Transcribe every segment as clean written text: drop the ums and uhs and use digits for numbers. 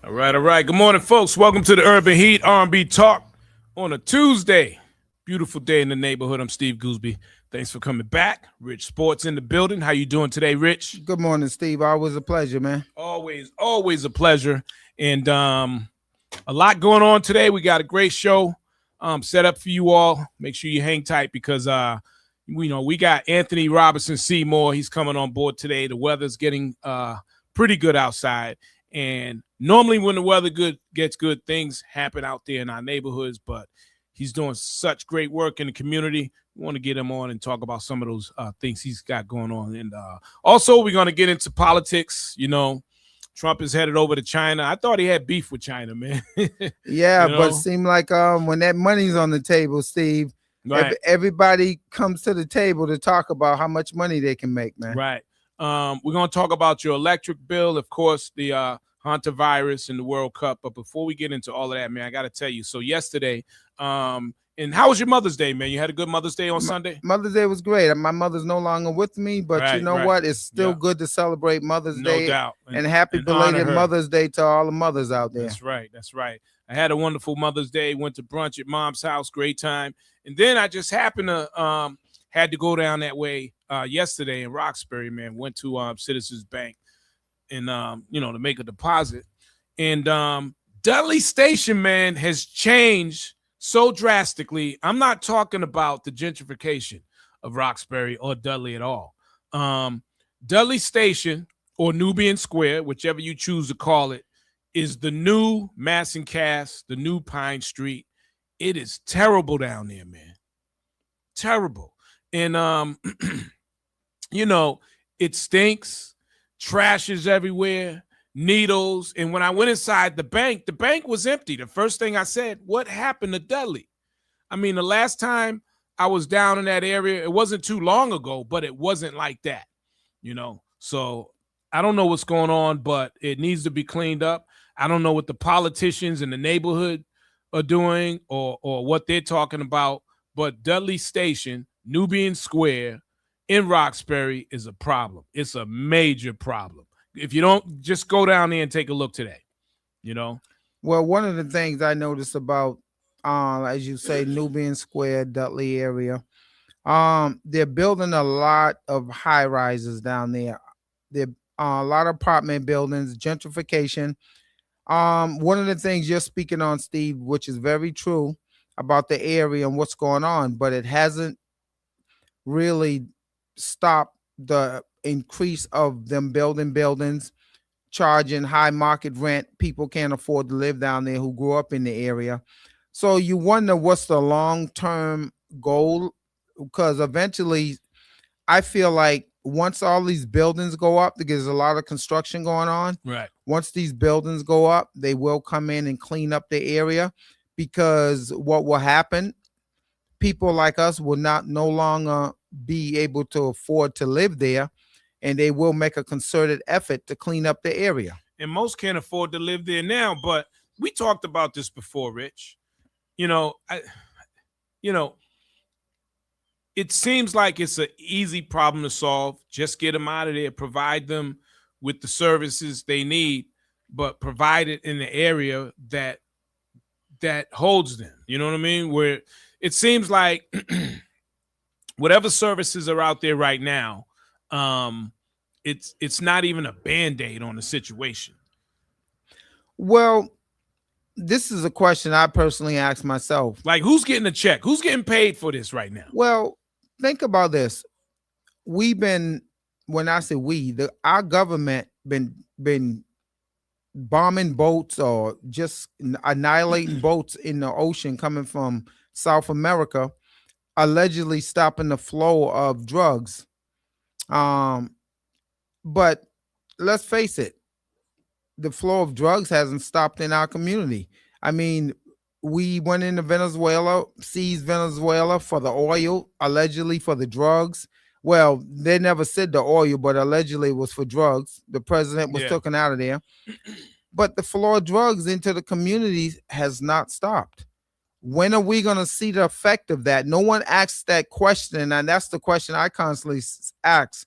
All right, all right. Good morning, folks. Welcome to the Urban Heat R&B Talk on a Tuesday. Beautiful day in the neighborhood. I'm Steve Gooseby. Thanks for coming back. Rich Sports in the building. How you doing today, Rich? Good morning, Steve. Always a pleasure, man. Always a pleasure. And a lot going on today. We got a great show set up for you all. Make sure you hang tight because we got Anthony Robinson Seymour. He's coming on board today. The weather's getting pretty good outside. And normally when the weather gets good, things happen out there in our neighborhoods, but he's doing such great work in the community. We want to get him on and talk about some of those things he's got going on. And also we're going to get into politics. Trump is headed over to China. I thought he had beef with China, man. Yeah, but it seemed like when that money's on the table, Steve, right, everybody comes to the table to talk about how much money they can make, man. Right. We're going to talk about your electric bill, of course, the Hantavirus and the World Cup. But before we get into all of that, man, I got to tell you. So yesterday, and how was your Mother's Day, man? You had a good Mother's Day on Sunday? Mother's Day was great. My mother's no longer with me, but you know what? It's still good to celebrate Mother's Day. No doubt. And happy belated Mother's Day to all the mothers out there. That's right. That's right. I had a wonderful Mother's Day. Went to brunch at Mom's house. Great time. And then I just happened to had to go down that way yesterday in Roxbury, man. Went to Citizens Bank and to make a deposit. And Dudley Station, man, has changed so drastically. I'm not talking about the gentrification of Roxbury or Dudley at all. Dudley Station, or Nubian Square, whichever you choose to call it, is the new Masson Cass, the new Pine Street. It is terrible down there, man. Terrible. And it stinks. Trash is everywhere. Needles. And when I went inside the bank was empty. The first thing I said, what happened to Dudley? I mean, the last time I was down in that area, it wasn't too long ago, but it wasn't like that, So I don't know what's going on, but it needs to be cleaned up. I don't know what the politicians in the neighborhood are doing or what they're talking about, but Dudley Station, Nubian Square in Roxbury is a problem. It's a major problem. If you don't, just go down there and take a look today, Well, one of the things I noticed about, as you say, Nubian Square, Dudley area, they're building a lot of high rises down there. There a lot of apartment buildings, gentrification. One of the things you're speaking on, Steve, which is very true about the area and what's going on, but it hasn't really stopped the increase of them building buildings, charging high market rent. People can't afford to live down there who grew up in the area. So you wonder what's the long-term goal, because eventually I feel like once all these buildings go up, because there's a lot of construction going on. Right. Once these buildings go up, they will come in and clean up the area, because what will happen, people like us will no longer be able to afford to live there, and they will make a concerted effort to clean up the area. And most can't afford to live there now, but we talked about this before, Rich. It seems like it's an easy problem to solve. Just get them out of there, provide them with the services they need, but provide it in the area that holds them. You know what I mean? Where it seems like whatever services are out there right now, it's not even a Band-Aid on the situation. Well, this is a question I personally ask myself. Like, who's getting a check? Who's getting paid for this right now? Well, think about this. When I say our government been bombing boats or just annihilating boats in the ocean coming from South America, allegedly stopping the flow of drugs. But let's face it, the flow of drugs hasn't stopped in our community. I mean, we went into Venezuela, seized Venezuela for the oil, allegedly for the drugs. Well, they never said the oil, but allegedly it was for drugs. The president was taken out of there. But the flow of drugs into the communities has not stopped. When are we going to see the effect of that? No one asks that question, and that's the question I constantly ask.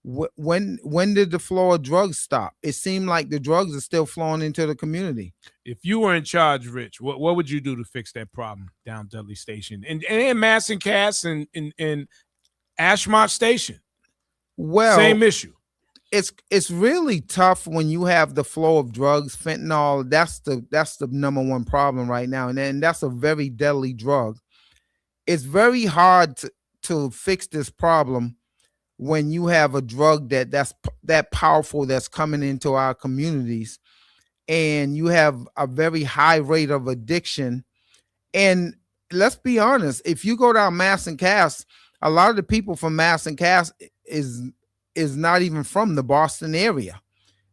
When did the flow of drugs stop? It seemed like the drugs are still flowing into the community. If you were in charge, Rich, what would you do to fix that problem down Dudley Station and in Mass and Cass and in Ashmont Station? Well, same issue. It's really tough when you have the flow of drugs, fentanyl. That's the number one problem right now, and then that's a very deadly drug. It's very hard to fix this problem when you have a drug that's that powerful that's coming into our communities, and you have a very high rate of addiction. And let's be honest, if you go down Mass and Cass, a lot of the people from Mass and Cass is not even from the Boston area.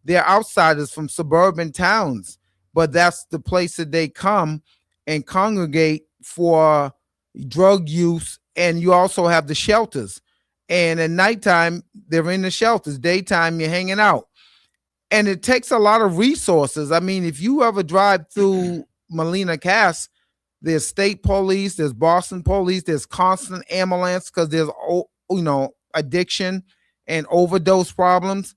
They're outsiders from suburban towns, but that's the place that they come and congregate for drug use. And you also have the shelters. And at nighttime, they're in the shelters. Daytime, you're hanging out. And it takes a lot of resources. I mean, if you ever drive through Molina Cass, there's state police, there's Boston police, there's constant ambulance because there's addiction and overdose problems.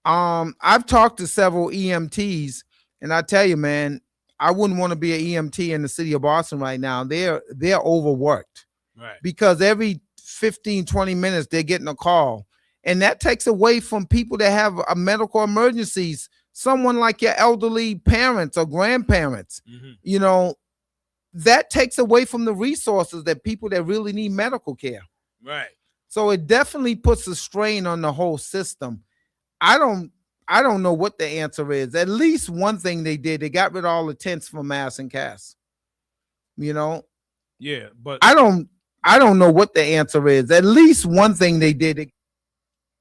I've talked to several EMTs, and I tell you, man, I wouldn't want to be an EMT in the city of Boston right now. They're overworked, right? Because every 15, 20 minutes they're getting a call, and that takes away from people that have medical emergencies. Someone like your elderly parents or grandparents, that takes away from the resources that people that really need medical care. Right. So it definitely puts a strain on the whole system. I don't know what the answer is. At least one thing they did, they got rid of all the tents from Mass and Cass. Yeah, but I don't know what the answer is. At least one thing they did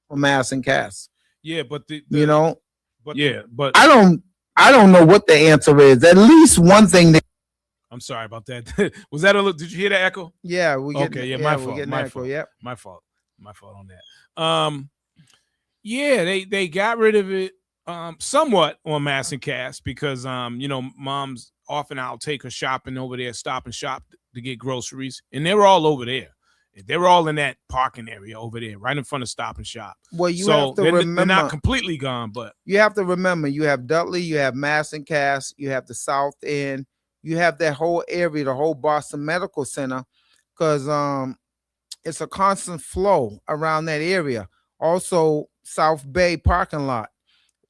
from Mass and Cass. Yeah, but but I don't know what the answer is. At least one thing I'm sorry about that. Did you hear the echo? Yeah, my fault. My fault. Yep. My fault on that. They got rid of it somewhat on Mass and Cass because mom's often I'll take her shopping over there, Stop and Shop to get groceries, and they were all over there. They were all in that parking area over there, right in front of Stop and Shop. Well, you have to remember, they're not completely gone, but you have to remember, you have Dudley, you have Mass and Cass, you have the South End, you have that whole area, the whole Boston Medical Center, because it's a constant flow around that area. Also, South Bay parking lot,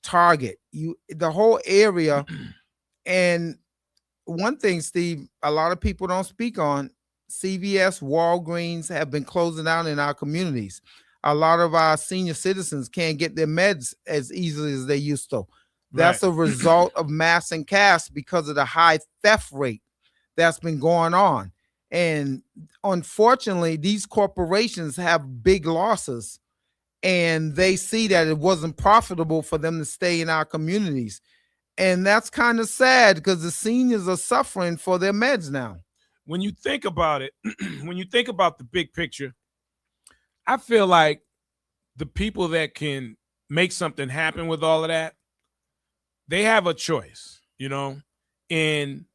Target, the whole area. And one thing, Steve, a lot of people don't speak on, CVS, Walgreens have been closing down in our communities. A lot of our senior citizens can't get their meds as easily as they used to. That's a result of Mass and Cass because of the high theft rate that's been going on. And unfortunately, these corporations have big losses, and they see that it wasn't profitable for them to stay in our communities. And that's kind of sad because the seniors are suffering for their meds now. When you think about it, when you think about the big picture, I feel like the people that can make something happen with all of that, they have a choice, and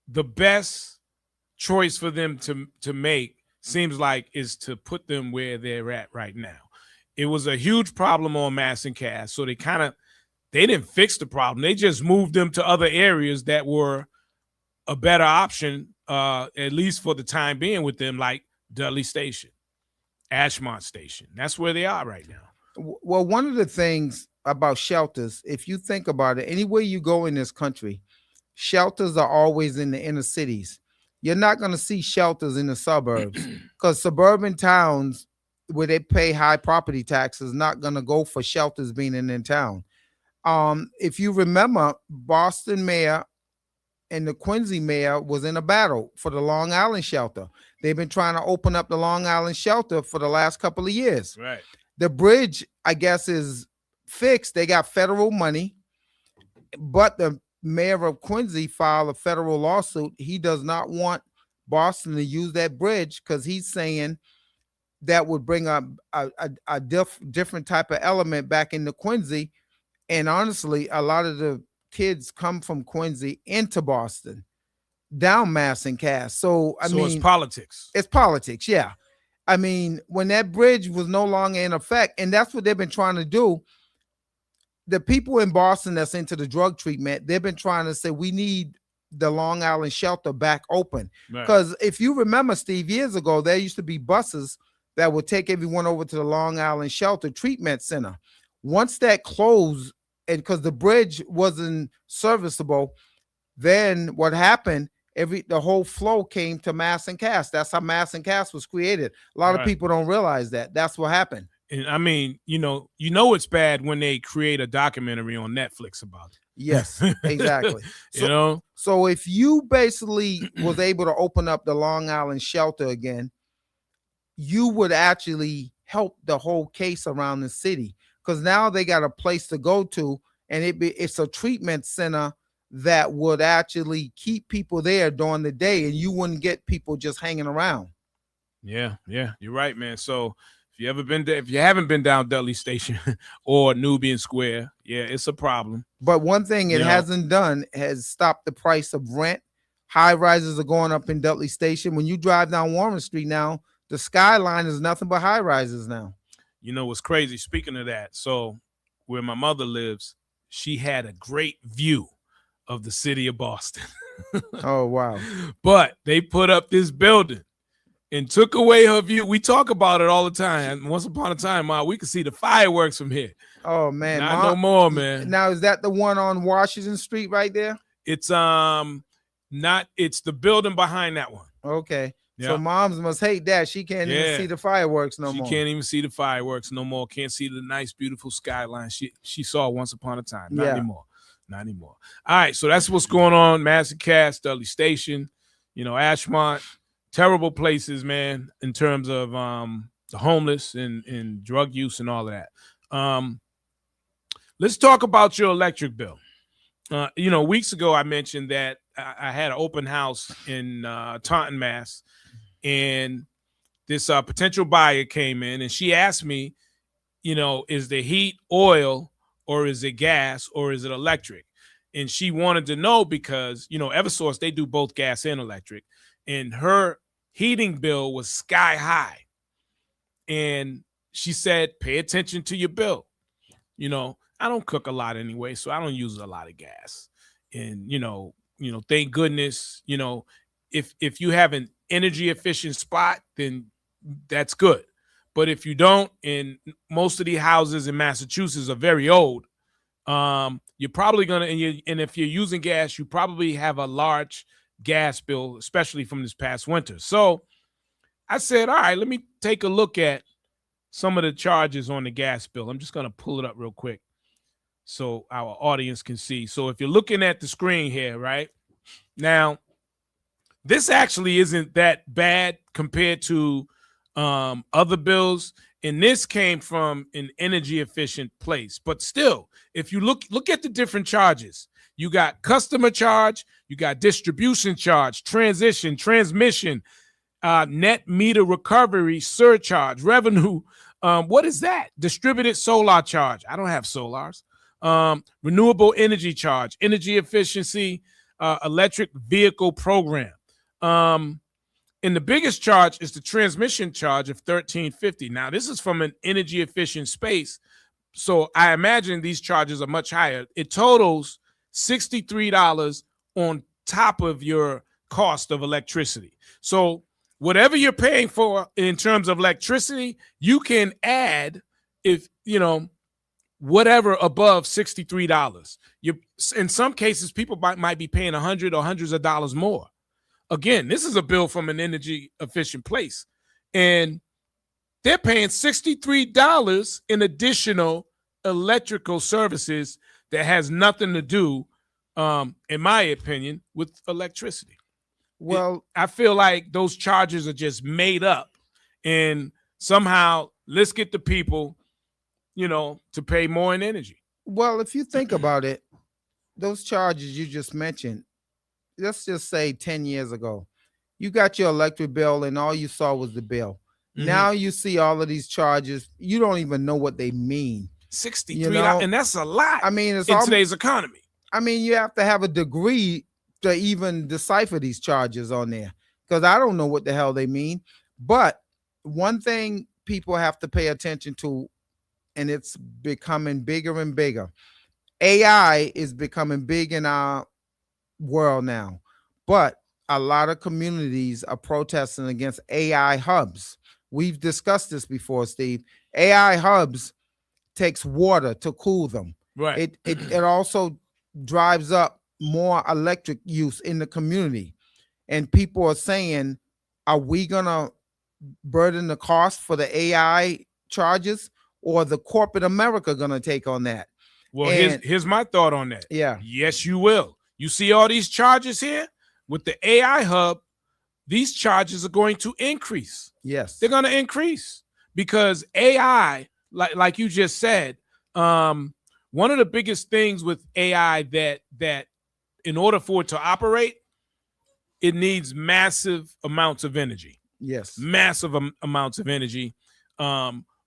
the best choice for them to make seems like is to put them where they're at right now. It was a huge problem on Mass and Cass, so they didn't fix the problem. They just moved them to other areas that were a better option, at least for the time being with them, like Dudley Station, Ashmont Station. That's where they are right now. Well, one of the things about shelters, if you think about it, anywhere you go in this country, shelters are always in the inner cities. You're not going to see shelters in the suburbs because suburban towns where they pay high property taxes not going to go for shelters being in their town. If you remember, Boston mayor and the Quincy mayor was in a battle for the Long Island shelter. They've been trying to open up the Long Island shelter for the last couple of years. Right. The bridge, I guess, is fixed. They got federal money, but the mayor of Quincy filed a federal lawsuit. He does not want Boston to use that bridge because he's saying that would bring up a different type of element back into Quincy. And honestly, a lot of the kids come from Quincy into Boston, down Mass and Cass. So I mean, it's politics. It's politics, yeah. I mean, when that bridge was no longer in effect, and that's what they've been trying to do. The people in Boston that's into the drug treatment, they've been trying to say we need the Long Island shelter back open. Right. Because if you remember, Steve, years ago, there used to be buses that would take everyone over to the Long Island Shelter Treatment Center. Once that closed, and because the bridge wasn't serviceable, then what happened? The whole flow came to Mass and Cass. That's how Mass and Cass was created. A lot of people don't realize that. That's what happened. And I mean, it's bad when they create a documentary on Netflix about it. Yes, exactly. So, so if you basically was able to open up the Long Island shelter again, you would actually help the whole case around the city, because now they got a place to go to, and it's a treatment center that would actually keep people there during the day, and you wouldn't get people just hanging around. Yeah, you're right, man. So if you haven't been down Dudley Station or Nubian Square, yeah, it's a problem. But one thing it hasn't done has stopped the price of rent. High rises are going up in Dudley Station. When you drive down Warren Street now, the skyline is nothing but high rises now. You know what's crazy? Speaking of that, so where my mother lives, she had a great view of the city of Boston. Oh, wow. But they put up this building and took away her view. We talk about it all the time. Once upon a time, Ma, we could see the fireworks from here. Oh, man. Not no more, man. Now, is that the one on Washington Street right there? It's it's the building behind that one. Okay. Yeah. So moms must hate that. She can't even see the fireworks no more. She can't even see the fireworks no more. Can't see the nice, beautiful skyline she saw once upon a time. Not anymore. Not anymore. All right, so that's what's going on. Mass and Cass, Dudley Station, Ashmont. Terrible places, man, in terms of the homeless and drug use and all of that. Let's talk about your electric bill. Weeks ago I mentioned that I had an open house in Taunton, Mass, and this potential buyer came in, and she asked me, is the heat oil or is it gas or is it electric? And she wanted to know because, Eversource, they do both gas and electric. And her heating bill was sky high. And she said, pay attention to your bill. I don't cook a lot anyway, so I don't use a lot of gas. And, thank goodness, if you have an energy efficient spot, then that's good. But if you don't, and most of the houses in Massachusetts are very old, you're probably going to, and if you're using gas, you probably have a large gas bill, especially from this past winter. So I said, all right, let me take a look at some of the charges on the gas bill. I'm just going to pull it up real quick so our audience can see. So if you're looking at the screen here, right now, this actually isn't that bad compared to other bills. And this came from an energy efficient place. But still, if you look at the different charges, you got customer charge, you got distribution charge, transmission, net meter recovery, surcharge, revenue. What is that? Distributed solar charge. I don't have solars. Renewable energy charge, energy efficiency, electric vehicle program. And the biggest charge is the transmission charge of $13.50. Now, this is from an energy efficient space, so I imagine these charges are much higher. It totals $63 on top of your cost of electricity. So whatever you're paying for in terms of electricity, you can add whatever above $63. In some cases, people might be paying $100 or hundreds of dollars more. Again, this is a bill from an energy efficient place, and they're paying $63 in additional electrical services that has nothing to do, in my opinion, with electricity. Well, I feel like those charges are just made up, and somehow let's get the people, to pay more in energy. Well, if you think about it, those charges you just mentioned, let's just say 10 years ago, you got your electric bill and all you saw was the bill. Mm-hmm. Now you see all of these charges. You don't even know what they mean. $63, and that's a lot. I mean, it's in today's economy. I mean, you have to have a degree to even decipher these charges on there, because I don't know what the hell they mean. But one thing people have to pay attention to, and it's becoming bigger and bigger. AI is becoming big in our world now, but a lot of communities are protesting against AI hubs. We've discussed this before, Steve. AI hubs takes water to cool them. Right. It also drives up more electric use in the community. And people are saying, are we gonna burden the cost for the AI charges, or the corporate America gonna take on that? Well, And here's my thought on that. yeah, Yes, you will. You see all these charges here with the AI hub, these charges are going to increase. yes, They're going to increase because AI, like you just said, one of the biggest things with AI that in order for it to operate, it needs massive amounts of energy. yes, Massive amounts of energy.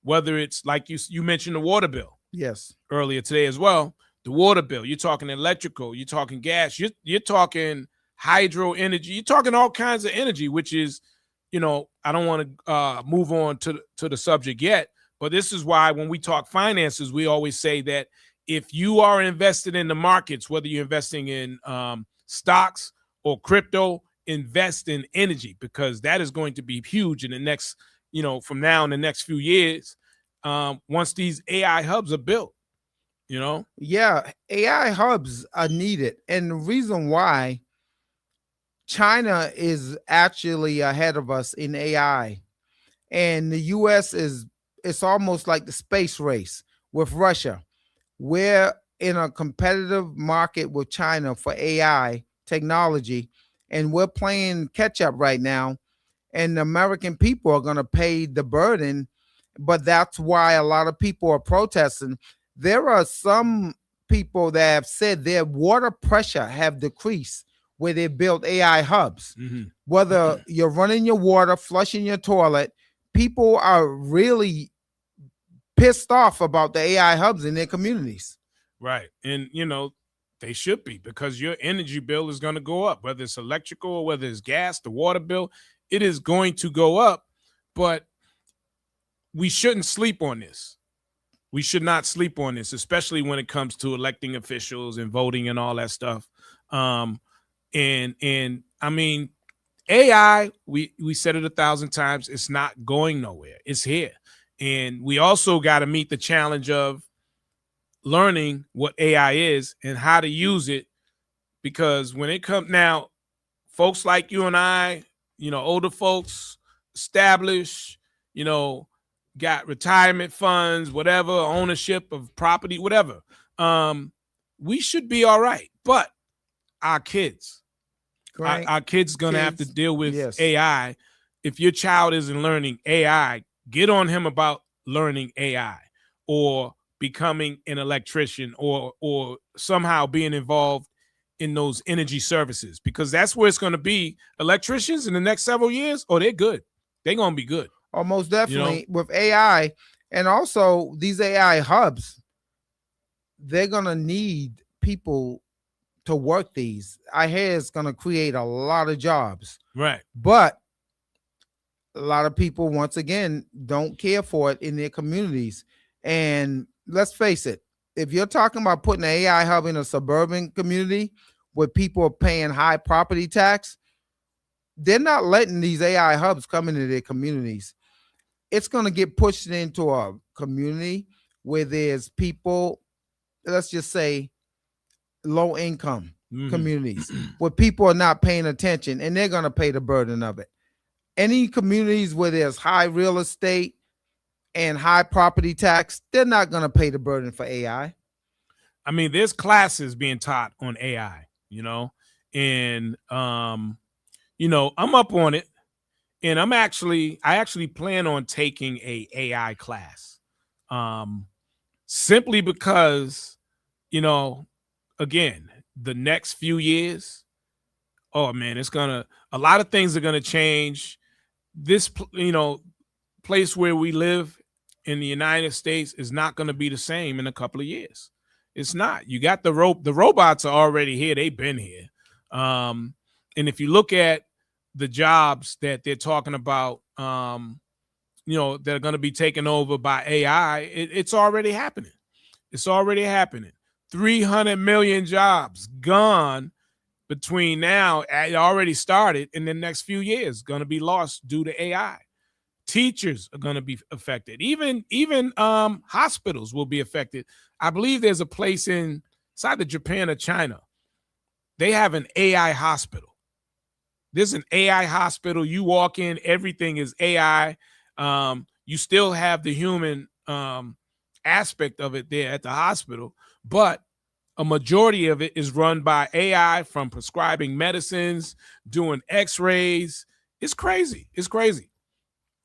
Whether it's like you mentioned the water bill yes, earlier today as well. The water bill, you're talking electrical, you're talking gas, you're talking hydro energy, you're talking all kinds of energy, which is, I don't want to move on to the subject yet, but this is why when we talk finances, we always say that if you are invested in the markets, whether you're investing in stocks or crypto, invest in energy, because that is going to be huge in the next, from now in the next few years, once these AI hubs are built. yeah. AI hubs are needed, and the reason why China is actually ahead of us in AI, and the US is, it's almost like the space race with Russia. We're in a competitive market with China for AI technology, and we're playing catch up right now. And the American people are going to pay the burden, but that's why a lot of people are protesting. There are some people that have said their water pressure have decreased where they built AI hubs. Mm-hmm. Whether you're running your water, flushing your toilet, people are really pissed off about the AI hubs in their communities. Right. And, they should be, because your energy bill is going to go up, whether it's electrical or whether it's gas, the water bill, it is going to go up. But we shouldn't sleep on this. We should not sleep on this, especially when it comes to electing officials and voting and all that stuff. And I mean, AI, we said it 1,000 times, it's not going nowhere. It's here. And we also got to meet the challenge of learning what AI is and how to use it, because when it comes now, folks like you and I, older folks, established, got retirement funds, whatever, ownership of property, whatever, we should be all right. But our kids, our kids gonna have to deal with AI. If your child isn't learning AI, get on him about learning AI or becoming an electrician or somehow being involved in those energy services, because that's where it's going to be. Electricians in the next several years, they're good. They're going to be good. Almost definitely with AI. And also these AI hubs, they're going to need people to work these. I hear it's going to create a lot of jobs. Right. But a lot of people, once again, don't care for it in their communities. And let's face it, if you're talking about putting an AI hub in a suburban community where people are paying high property tax, they're not letting these AI hubs come into their communities. It's going to get pushed into a community where there's people, let's just say, low income communities where people are not paying attention, and they're going to pay the burden of it. Any communities where there's high real estate and high property tax, they're not going to pay the burden for AI. I mean, there's classes being taught on AI, and I'm up on it, and I actually plan on taking a AI class, simply because, again, the next few years, oh man, a lot of things are gonna change. This, place where we live in the United States is not going to be the same in a couple of years. It's not. You got the robots are already here. They've been here. And if you look at the jobs that they're talking about, that are going to be taken over by AI. It's already happening. It's already happening. 300 million jobs gone between now. It already started in the next few years, going to be lost due to AI. Teachers are going to be affected. Even hospitals will be affected. I believe there's a place it's either Japan or China. They have an AI hospital. There's an AI hospital. You walk in, everything is AI. You still have the human aspect of it there at the hospital, but a majority of it is run by AI, from prescribing medicines, doing x-rays. It's crazy. It's crazy.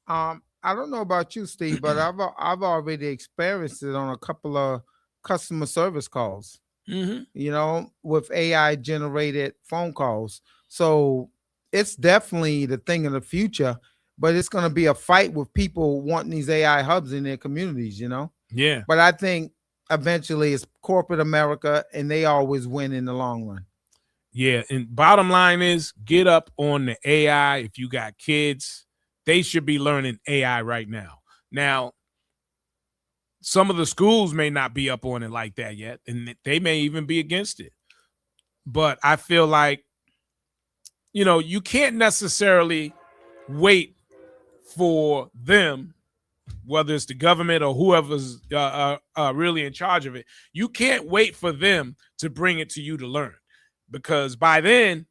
I don't know about you, Steve, but I've already experienced it on a couple of customer service calls, with AI generated phone calls. So it's definitely the thing of the future, but it's going to be a fight with people wanting these AI hubs in their communities, Yeah. But I think eventually it's corporate America, and they always win in the long run. Yeah. And bottom line is, get up on the AI. If you got kids, they should be learning AI right now. Now, some of the schools may not be up on it like that yet, and they may even be against it. But I feel like, you can't necessarily wait for them, whether it's the government or whoever's really in charge of it. You can't wait for them to bring it to you to learn, because by then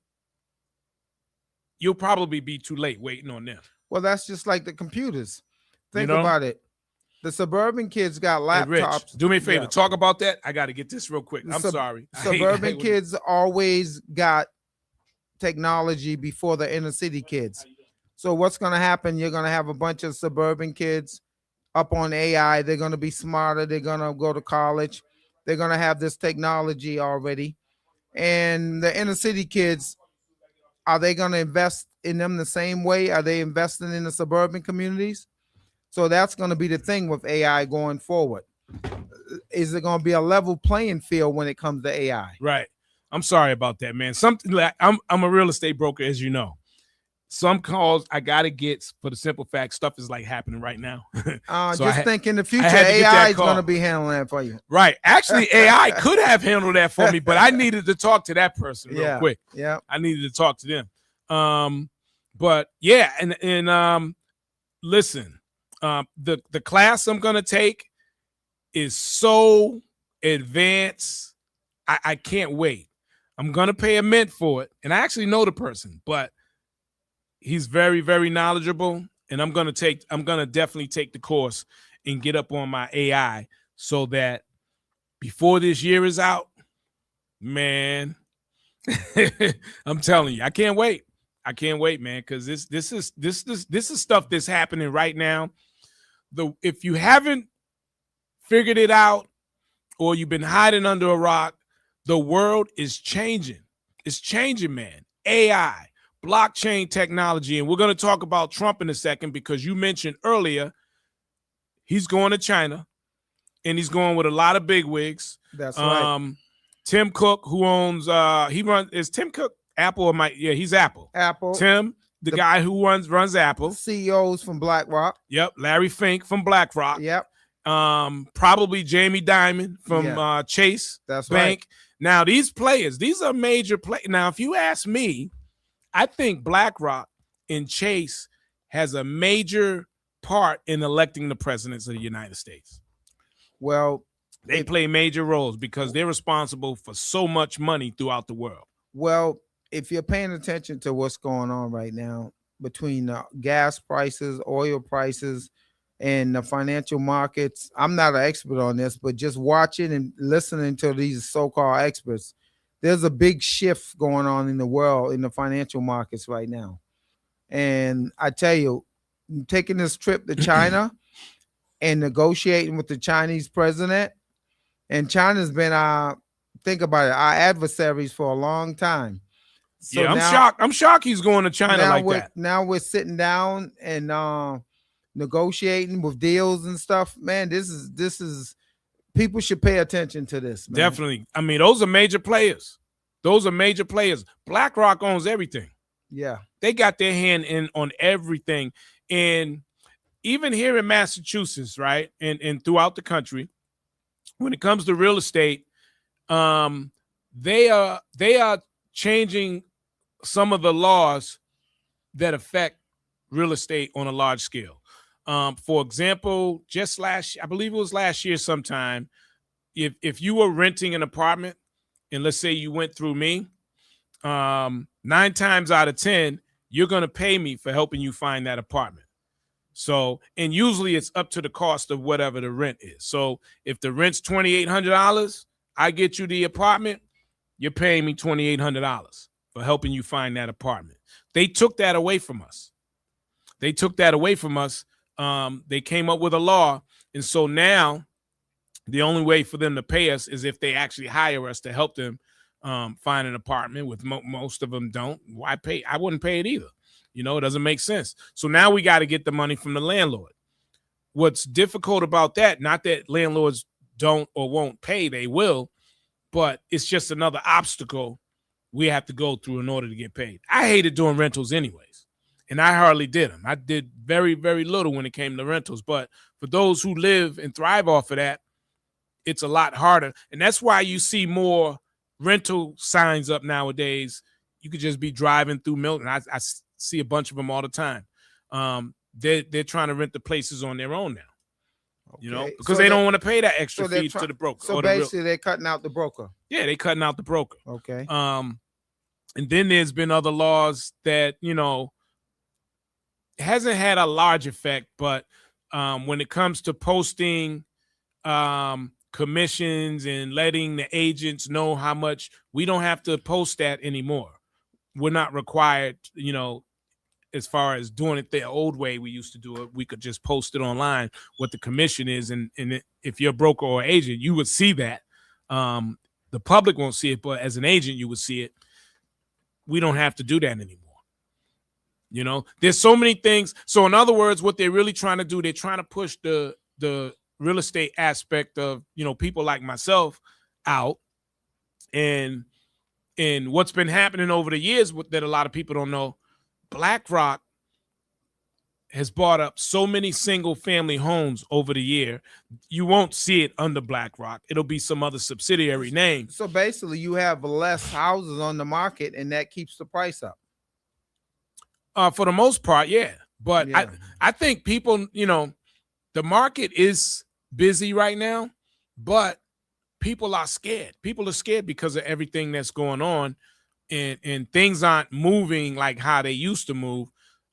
you'll probably be too late waiting on them. Well, that's just like the computers. Think about it. The suburban kids got laptops. Hey, Rich, do me a favor. Talk about that. I got to get this real quick. I'm sorry. Suburban kids always got technology before the inner city kids. So what's going to happen? You're going to have a bunch of suburban kids up on AI. They're going to be smarter. They're going to go to college. They're going to have this technology already. And the inner city kids, are they going to invest in them the same way? Are they investing in the suburban communities? So that's going to be the thing with AI going forward. Is it going to be a level playing field when it comes to AI? Right. I'm sorry about that, man. Something like I'm a real estate broker, as you know. Some calls I gotta get, for the simple fact stuff is like happening right now. So think in the future AI is going to be handling that for you. Right. Actually, AI could have handled that for me, but I needed to talk to that person real quick. Yeah. I needed to talk to them. But yeah, and listen, the class I'm gonna take is so advanced. I can't wait. I'm gonna pay a mint for it, and I actually know the person, but he's very, very knowledgeable, and I'm gonna definitely take the course and get up on my AI so that before this year is out, man, I'm telling you, I can't wait. I can't wait, man, because this is stuff that's happening right now. If you haven't figured it out, or you've been hiding under a rock, the world is changing. It's changing, man. AI, blockchain technology, and we're going to talk about Trump in a second, because you mentioned earlier he's going to China, and he's going with a lot of bigwigs. That's right. Tim Cook, who owns is Tim Cook Apple or he's Apple. Tim, the guy who runs Apple. CEOs from BlackRock. Yep. Larry Fink from BlackRock. Yep. Probably Jamie Dimon from Chase Bank. Right. Now, these are major players. Now, if you ask me, I think BlackRock and Chase has a major part in electing the presidents of the United States. Well, they play major roles because they're responsible for so much money throughout the world. Well, if you're paying attention to what's going on right now between gas prices, oil prices, and the financial markets, I'm not an expert on this, but just watching and listening to these so-called experts, there's a big shift going on in the world, in the financial markets right now. And I tell you, taking this trip to China and negotiating with the Chinese president, and China's been think about it, our adversaries for a long time. So yeah, I'm shocked he's going to China like that. Now we're sitting down and negotiating with deals and stuff. Man, this is people should pay attention to this, man. Definitely. I mean, those are major players. BlackRock owns everything. Yeah. They got their hand in on everything. And even here in Massachusetts, right, and throughout the country, when it comes to real estate, they are changing some of the laws that affect real estate on a large scale. For example, I believe it was last year sometime, if you were renting an apartment, and let's say you went through me, 9 times out of 10, you're going to pay me for helping you find that apartment. So, and usually it's up to the cost of whatever the rent is. So if the rent's $2,800, I get you the apartment, you're paying me $2,800 for helping you find that apartment. They took that away from us. They came up with a law. And so now the only way for them to pay us is if they actually hire us to help them find an apartment. With most of them don't. Why pay? I wouldn't pay it either. You know, it doesn't make sense. So now we got to get the money from the landlord. What's difficult about that, not that landlords don't or won't pay, they will, but it's just another obstacle we have to go through in order to get paid. I hated doing rentals anyways, and I hardly did them. I did very, very little when it came to rentals. But for those who live and thrive off of that, it's a lot harder. And that's why you see more rental signs up nowadays. You could just be driving through Milton. I see a bunch of them all the time. They're trying to rent the places on their own now. Okay. You know, because they don't want to pay that extra fee to the broker. So basically, they're cutting out the broker. Yeah, they're cutting out the broker. Okay. And then there's been other laws that, you know, hasn't had a large effect, but when it comes to posting commissions and letting the agents know how much, we don't have to post that anymore. We're not required, you know, as far as doing it the old way we used to do it. We could just post it online what the commission is, and if you're a broker or agent, you would see that. The public won't see it, but as an agent, you would see it. We don't have to do that anymore. You know, there's so many things. So in other words, what they're really trying to do, they're trying to push the real estate aspect of, you know, people like myself out. And what's been happening over the years that a lot of people don't know, BlackRock has bought up so many single family homes over the year. You won't see it under BlackRock. It'll be some other subsidiary name. So basically you have less houses on the market and that keeps the price up. For the most part, yeah. But yeah. I think people, you know, the market is busy right now, but people are scared. People are scared because of everything that's going on, and things aren't moving like how they used to move.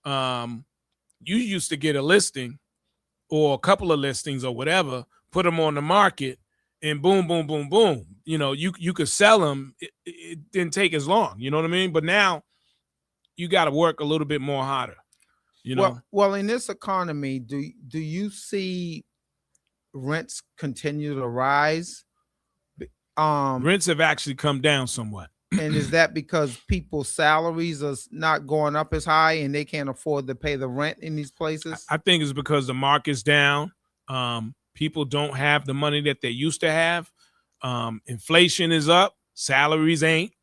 You used to get a listing or a couple of listings or whatever, put them on the market, and boom, boom, boom, boom. You know, you could sell them. It didn't take as long. You know what I mean? But now you got to work a little bit more harder. You know. Well, in this economy, do you see rents continue to rise? Rents have actually come down somewhat. And is that because people's salaries are not going up as high and they can't afford to pay the rent in these places? I think it's because the market's down. People don't have the money that they used to have. Inflation is up. Salaries ain't,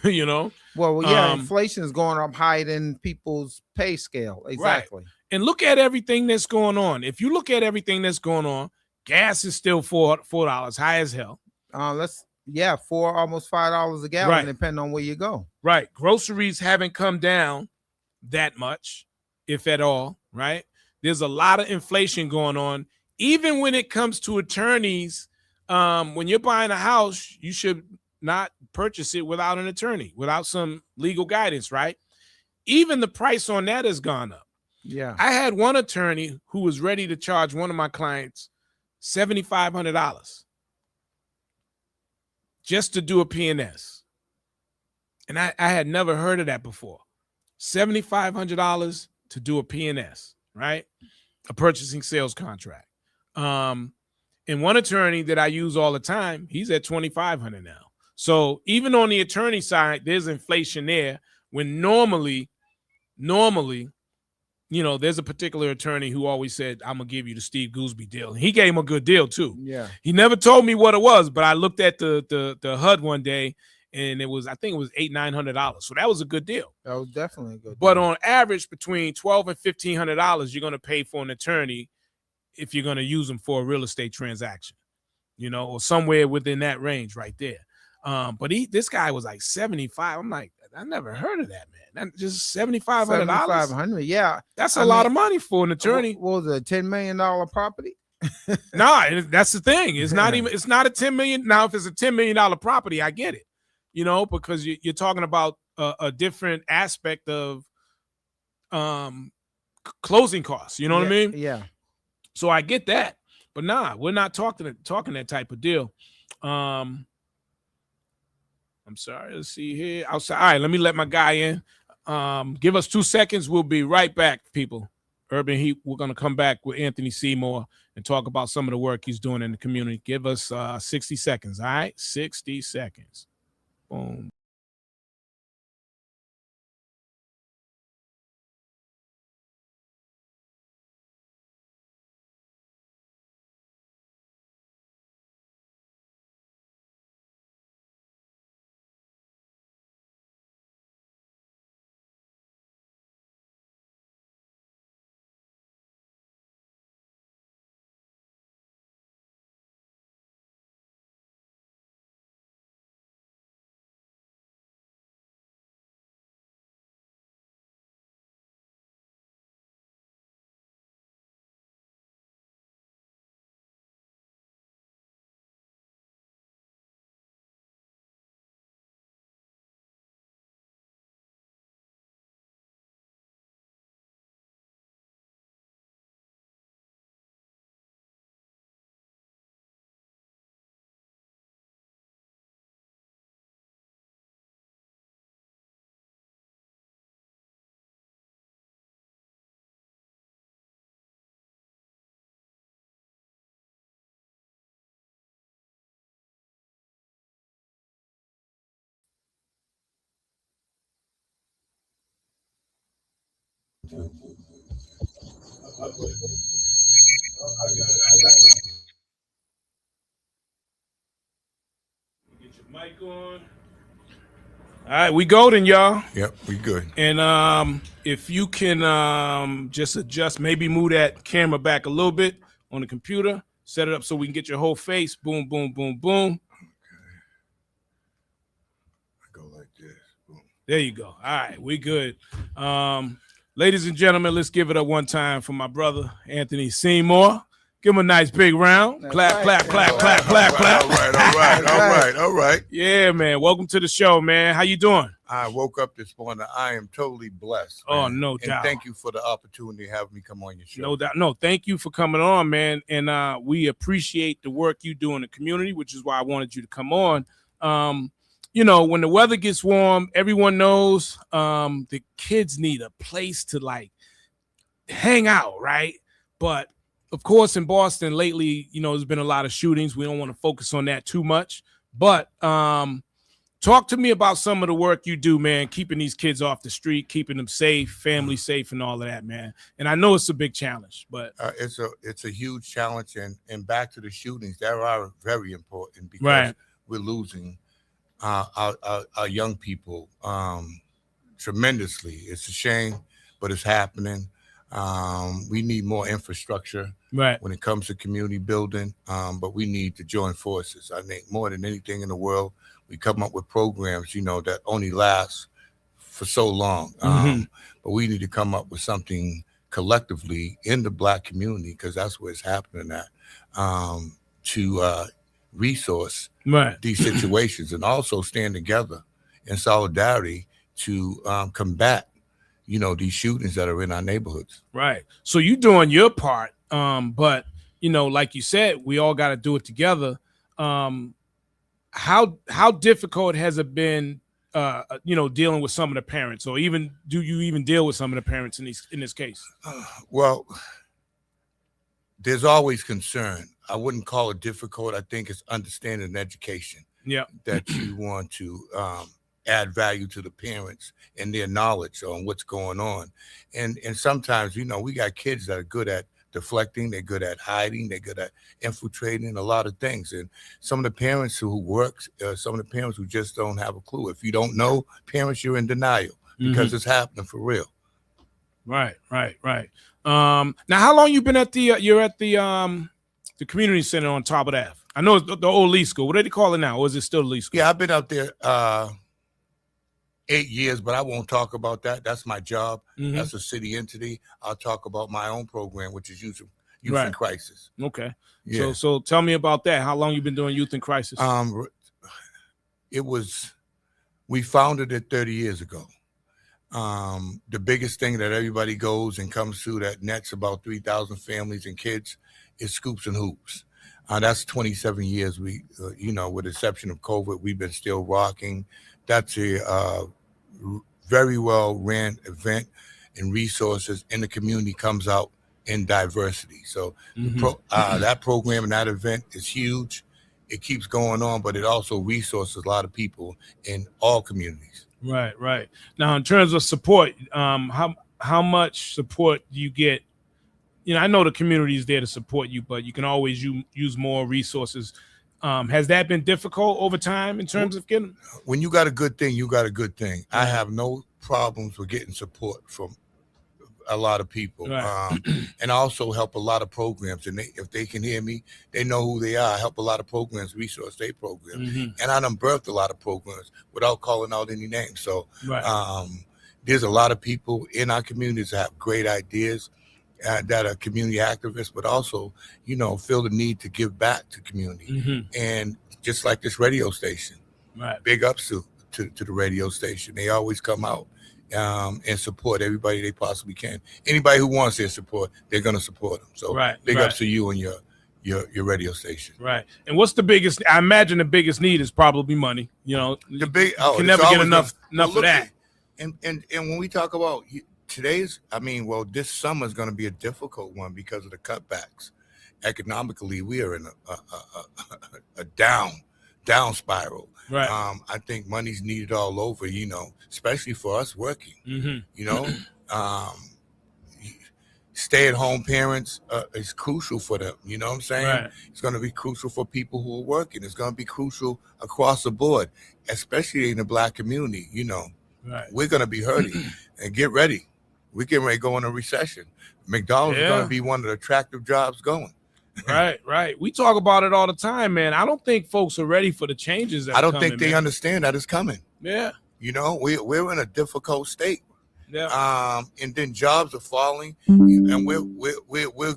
you know? Well, yeah, inflation is going up higher than people's pay scale. Exactly. Right. And look at everything that's going on. If you look at everything that's going on, gas is still $4, high as hell. Almost $5 a gallon, right, depending on where you go. Right. Groceries haven't come down that much, if at all, right? There's a lot of inflation going on. Even when it comes to attorneys, when you're buying a house, you should not purchase it without an attorney, without some legal guidance, right? Even the price on that has gone up. Yeah. I had one attorney who was ready to charge one of my clients $7,500 just to do a P&S. And I had never heard of that before. $7,500 to do a P&S, right? A purchasing sales contract. And one attorney that I use all the time, he's at $2,500 now. So even on the attorney side, there's inflation there, when normally, you know, there's a particular attorney who always said, I'm going to give you the Steve Gooseby deal. He gave him a good deal too. Yeah. He never told me what it was, but I looked at the HUD one day and I think it was $800-900. So that was a good deal. That was definitely a good But deal. on average, between $1,200 and $1,500, you're going to pay for an attorney if you're going to use them for a real estate transaction, or somewhere within that range right there. But this guy was like 75. I'm like, I never heard of that, man. That just $7,500. $7,500, yeah. That's a lot of money for an attorney. What was it, a $10 million property? Nah, that's the thing. It's not a $10 million. Now, if it's a $10 million property, I get it, because you're talking about a different aspect of closing costs. You know what I mean? Yeah. So I get that, but nah, we're not talking that type of deal. I'm sorry. Let's see here. Outside. All right, let me let my guy in. Give us 2 seconds. We'll be right back, people. Urban Heat. We're gonna come back with Anthony Seymour and talk about some of the work he's doing in the community. Give us 60 seconds. All right, 60 seconds. Boom. Get your mic on. All right, we golden, y'all. Yep, we good. And if you can just adjust, maybe move that camera back a little bit on the computer, set it up so we can get your whole face. Boom, boom, boom, boom. Okay. I go like this. Boom. There you go. All right, we good. Ladies and gentlemen, let's give it up one time for my brother, Anthony Seymour. Give him a nice big round. Clap, clap, clap, clap, clap, clap. All right. Yeah, man. Welcome to the show, man. How you doing? I woke up this morning. I am totally blessed. Oh, man. no doubt. And thank you for the opportunity to have me come on your show. No doubt. No, thank you for coming on, man. And we appreciate the work you do in the community, which is why I wanted you to come on. When the weather gets warm, everyone knows the kids need a place to like hang out, right? But of course, in Boston lately, there's been a lot of shootings. We don't want to focus on that too much. But talk to me about some of the work you do, man, keeping these kids off the street, keeping them safe, family safe, and all of that, man. And I know it's a big challenge, but it's a huge challenge. And back to the shootings, that are very important because we're losing our young people tremendously. It's a shame, but it's happening. We need more infrastructure when it comes to community building, but we need to join forces. I think more than anything in the world, we come up with programs, that only last for so long. But we need to come up with something collectively in the Black community, because that's where it's happening at, to resource these situations and also stand together in solidarity to combat these shootings that are in our neighborhoods. Right. So you doing your part. But like you said, we all got to do it together. How difficult has it been, dealing with some of the parents, or even do you even deal with some of the parents in this case? Well, there's always concern. I wouldn't call it difficult. I think it's understanding and education. Yeah. That you want to add value to the parents and their knowledge on what's going on. And sometimes, we got kids that are good at deflecting, they're good at hiding, they're good at infiltrating a lot of things. And some of the parents who work, some of the parents who just don't have a clue. If you don't know parents, you're in denial because it's happening for real. Right. Now, how long you been at the? You're at the community center on top of that. I know it's the old Lee School. What do they call it now? Or is it still Lee School? Yeah, I've been out there 8 years, but I won't talk about that. That's my job. That's a city entity. I'll talk about my own program, which is Youth in Crisis. Okay. Yeah. So tell me about that. How long you been doing Youth in Crisis? We founded it 30 years ago. The biggest thing that everybody goes and comes to that nets about 3,000 families and kids is Scoops and Hoops. That's 27 years. We, with the exception of COVID, we've been still rocking. That's a very well ran event, and resources in the community comes out in diversity. So that program and that event is huge. It keeps going on, but it also resources a lot of people in all communities. Right. Now, in terms of support, how much support do you get? I know the community is there to support you, but you can always use more resources. Has that been difficult over time in terms of getting? When you got a good thing, you got a good thing. I have no problems with getting support from a lot of people, and I also help a lot of programs. And if they can hear me, they know who they are. I help a lot of programs, resource state programs, and I done birthed a lot of programs without calling out any names. So there's a lot of people in our communities that have great ideas. That are community activists, but also, feel the need to give back to community. And just like this radio station, big ups to the radio station. They always come out and support everybody they possibly can. Anybody who wants their support, they're going to support them. So big ups to you and your radio station. Right. And what's the biggest? I imagine the biggest need is probably money. You can never get enough of that. And when we talk about this summer is going to be a difficult one because of the cutbacks. Economically, we are in a down spiral. Right. I think money's needed all over, especially for us working. Stay-at-home parents is crucial for them. You know what I'm saying? Right. It's going to be crucial for people who are working. It's going to be crucial across the board, especially in the Black community. We're going to be hurting. And get ready. We're getting ready to go in a recession. McDonald's is going to be one of the attractive jobs going. Right. We talk about it all the time, man. I don't think folks are ready for the changes. I don't think they understand that it's coming. Yeah. We're in a difficult state. Yeah. And then jobs are falling, and we're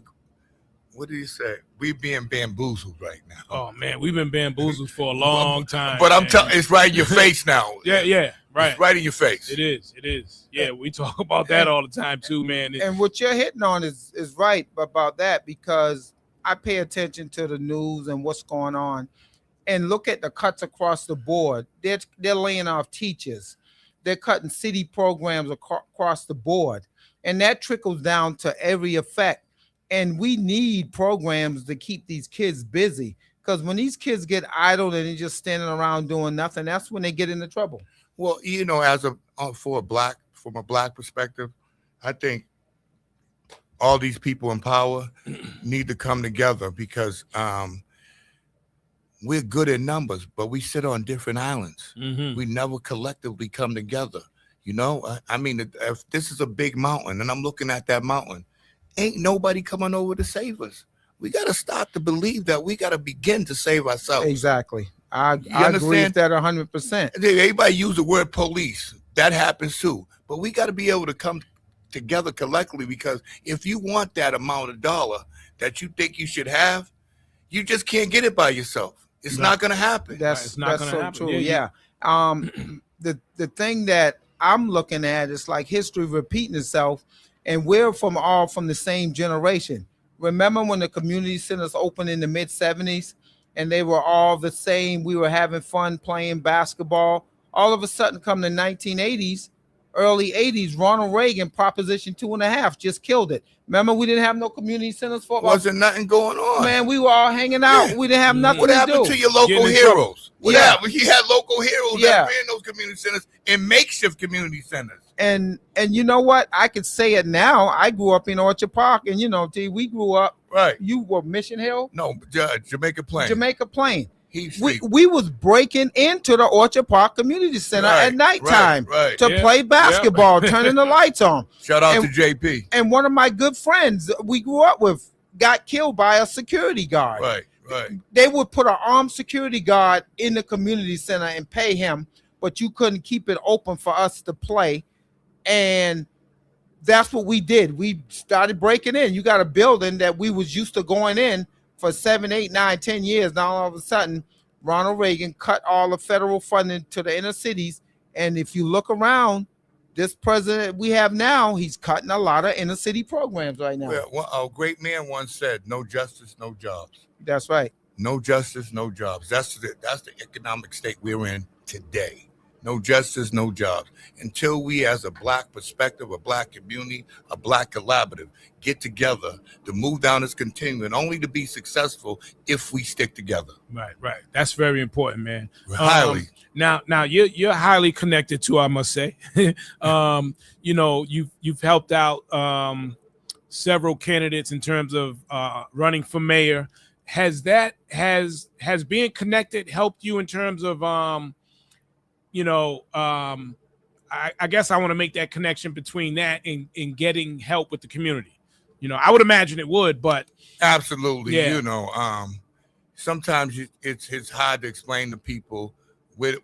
what do you say? We're being bamboozled right now. Oh man, we've been bamboozled for a long time. But I'm telling, it's right in your face now. Yeah. Right. It's right in your face. It is. Yeah, we talk about that all the time too, man. And what you're hitting on is right about that, because I pay attention to the news and what's going on, and look at the cuts across the board. They're laying off teachers. They're cutting city programs across the board, and that trickles down to every effect. And we need programs to keep these kids busy, because when these kids get idle and they're just standing around doing nothing, that's when they get into trouble. Well, from a black perspective, I think all these people in power need to come together, because we're good in numbers, but we sit on different islands. We never collectively come together. If this is a big mountain and I'm looking at that mountain, ain't nobody coming over to save us. We got to start to believe that we got to begin to save ourselves. Exactly. I agree with that 100%. Everybody use the word police. That happens too. But we got to be able to come together collectively, because if you want that amount of dollar that you think you should have, you just can't get it by yourself. It's not going to happen. That's so happen. True. Yeah. The thing that I'm looking at is like history repeating itself, and we're all from the same generation. Remember when the community centers opened in the mid 70s? And they were all the same. We were having fun playing basketball. All of a sudden, come the 1980s, early 80s, Ronald Reagan, Proposition 2.5, just killed it. Remember, we didn't have no community centers for wasn't nothing going on. Man, we were all hanging out. Yeah. We didn't have nothing What to happened do. to your local heroes? What Yeah. happened? He had local heroes Yeah. that ran those community centers and makeshift community centers. And you know what? I could say it now. I grew up in Orchard Park, and you know, T, we grew up. Right. You were Mission Hill? No, Jamaica Plain. Jamaica Plain. We was breaking into the Orchard Park Community Center at nighttime to play basketball, turning the lights on. Shout out to JP. And one of my good friends we grew up with got killed by a security guard. Right. They would put an armed security guard in the community center and pay him, but you couldn't keep it open for us to play. And that's what we did. We started breaking in. You got a building that we was used to going in for 7, 8, 9, 10 years. Now all of a sudden, Ronald Reagan cut all the federal funding to the inner cities. And if you look around, this president we have now, he's cutting a lot of inner city programs right now. Well, a great man once said, "No justice, no jobs." That's right. No justice, no jobs. That's the economic state we're in today. No justice, no jobs. Until we, as a Black perspective, a Black community, a Black collaborative, get together to move down this continuum, only to be successful if we stick together. Right. That's very important, man. Highly. Now you're highly connected to, I must say. You know, you've helped out several candidates in terms of running for mayor. Has being connected helped you in terms of I guess I want to make that connection between that and getting help with the community. You know, I would imagine it would, but absolutely. Yeah. You know, sometimes it's hard to explain to people where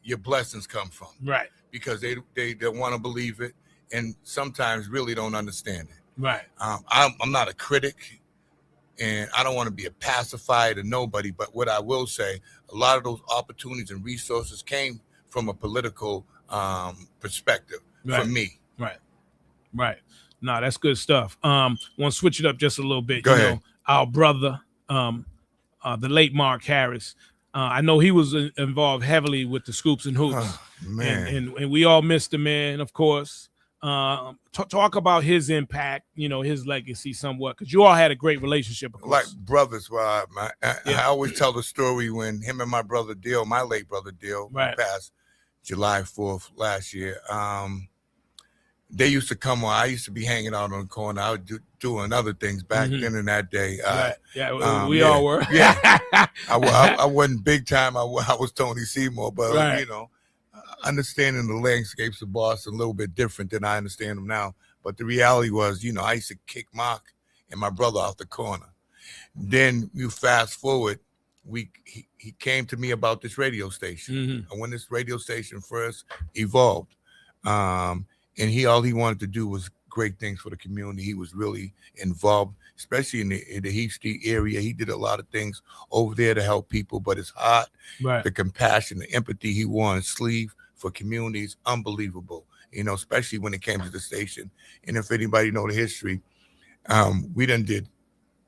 your blessings come from, right? Because they want to believe it, and sometimes really don't understand it. Right. I'm not a critic, and I don't want to be a pacifier to nobody. But what I will say, a lot of those opportunities and resources came from a political perspective for me. Right. No, that's good stuff. Want to switch it up just a little bit. Go ahead. Our brother, the late Mark Harris. I know he was involved heavily with the Scoops and Hoops. Oh, man. And we all missed the man, of course. Talk about his impact, his legacy somewhat, because you all had a great relationship, of course. Like brothers. Well, I always tell the story when him and my brother Dill, my late brother Dill, passed July 4th last year. They used to come on. I used to be hanging out on the corner. I was doing other things back then in that day. We all were. Yeah. I wasn't big time. I was Tony Seymour, but understanding the landscapes of Boston a little bit different than I understand them now. But the reality was, I used to kick Mark and my brother out the corner. Then you fast forward, he came to me about this radio station. And when this radio station first evolved, and all he wanted to do was great things for the community. He was really involved, especially in the Heath Street area. He did a lot of things over there to help people, but his heart, the compassion, the empathy he wore on his sleeve for communities, unbelievable, especially when it came to the station. And if anybody know the history, we done did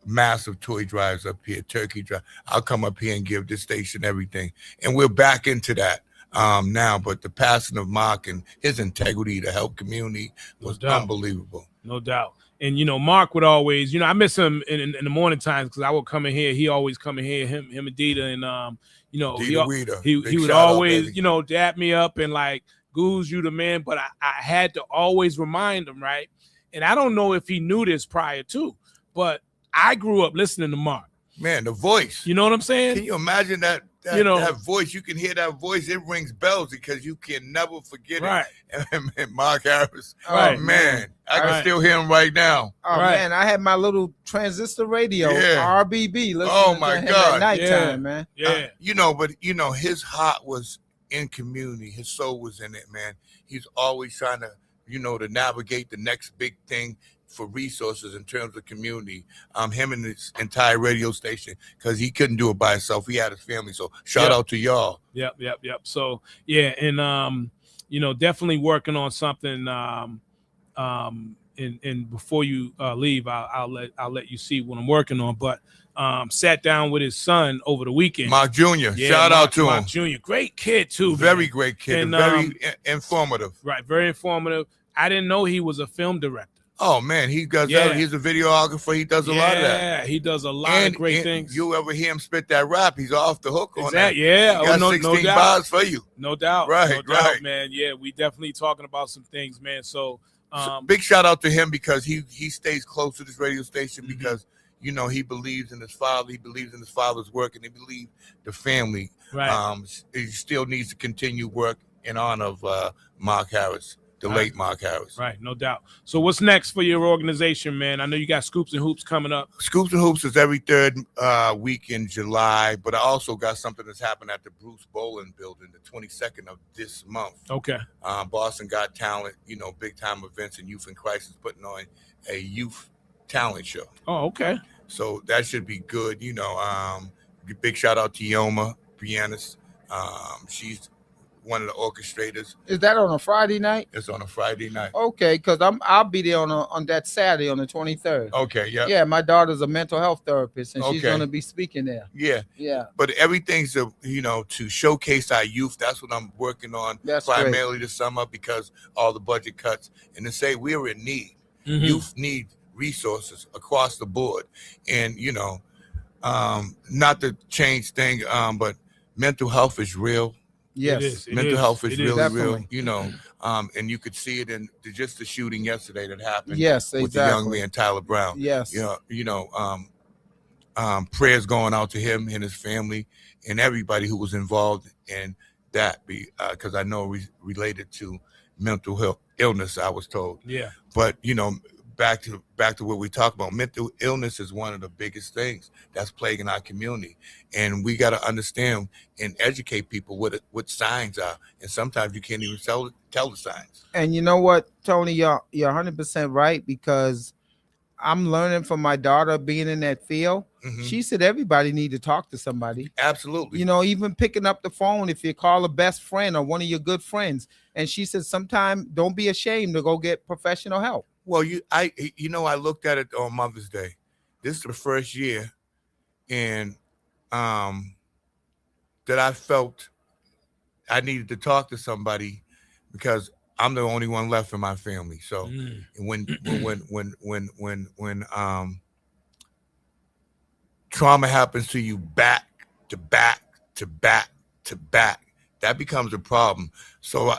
massive toy drives up here, turkey drive. I'll come up here and give this station everything. And we're back into that now, but the passing of Mark and his integrity to help community was unbelievable. No doubt. And, Mark would always, I miss him in the morning times because I would come in here. He always come in here, him and Dita. And, he would always, dap me up and like, Goose, you the man. But I had to always remind him, right? And I don't know if he knew this prior to, but I grew up listening to Mark. Man, the voice. You know what I'm saying? Can you imagine that? That voice, you can hear that voice, it rings bells because you can never forget it. And Mark Harris, oh man, I can still hear him right now. Oh man, I had my little transistor radio, RBB. Oh my God, at nighttime, man. Yeah, but his heart was in community. His soul was in it, man. He's always trying to, to navigate the next big thing for resources in terms of community, him and his entire radio station, because he couldn't do it by himself. He had his family. So shout out to y'all. Yep. So and definitely working on something and before you leave, I'll let you see what I'm working on. But sat down with his son over the weekend. Mark Jr. Shout out to Mark him. Jr. Great kid too. Very man. great kid. And, very informative. Right. Very informative. I didn't know he was a film director. Oh man, he does that. He's a videographer. He does a lot of that. Yeah, he does a lot of great things. You ever hear him spit that rap? He's off the hook on that. Yeah, he got 16 bars for you. No doubt. Right, man. Yeah, we definitely talking about some things, man. So, big shout out to him because he stays close to this radio station because he believes in his father. He believes in his father's work, and he believes the family. Right. He still needs to continue work in honor of Mark Harris. The late Mark Harris. Right, no doubt. So what's next for your organization, man? I know you got Scoops and Hoops coming up. Scoops and Hoops is every third week in July, but I also got something that's happening at the Bruce Boland building the 22nd of this month. Okay. Boston Got Talent, big time events and Youth in Crisis putting on a youth talent show. Oh, okay. So that should be good. Big shout out to Yoma, pianist. She's one of the orchestrators. Is that on a Friday night? It's on a Friday night. Okay, because I'll be there on that Saturday on the 23rd. Okay, yeah. Yeah, my daughter's a mental health therapist, and she's going to be speaking there. Yeah. But everything's to showcase our youth. That's what I'm working on. That's primarily this summer because all the budget cuts, and to say we're in need. Mm-hmm. Youth need resources across the board, and not to change things, but mental health is real. Yes, mental health is really definitely real, and you could see it in just the shooting yesterday that happened. Yes, with the young man Tyler Brown. Yes, prayers going out to him and his family and everybody who was involved in that, because I know related to mental health illness. I was told. Yeah, but back to what we talk about. Mental illness is one of the biggest things that's plaguing our community, and we got to understand and educate people what signs are. And sometimes you can't even tell the signs. And you know what, Tony, you're 100% right, because I'm learning from my daughter being in that field. Mm-hmm. She said everybody need to talk to somebody. Absolutely. Even picking up the phone if you call a best friend or one of your good friends. And she said sometimes don't be ashamed to go get professional help. Well, I looked at it on Mother's Day. This is the first year, and that I felt I needed to talk to somebody because I'm the only one left in my family. So when trauma happens to you back to back to back to back, that becomes a problem. So,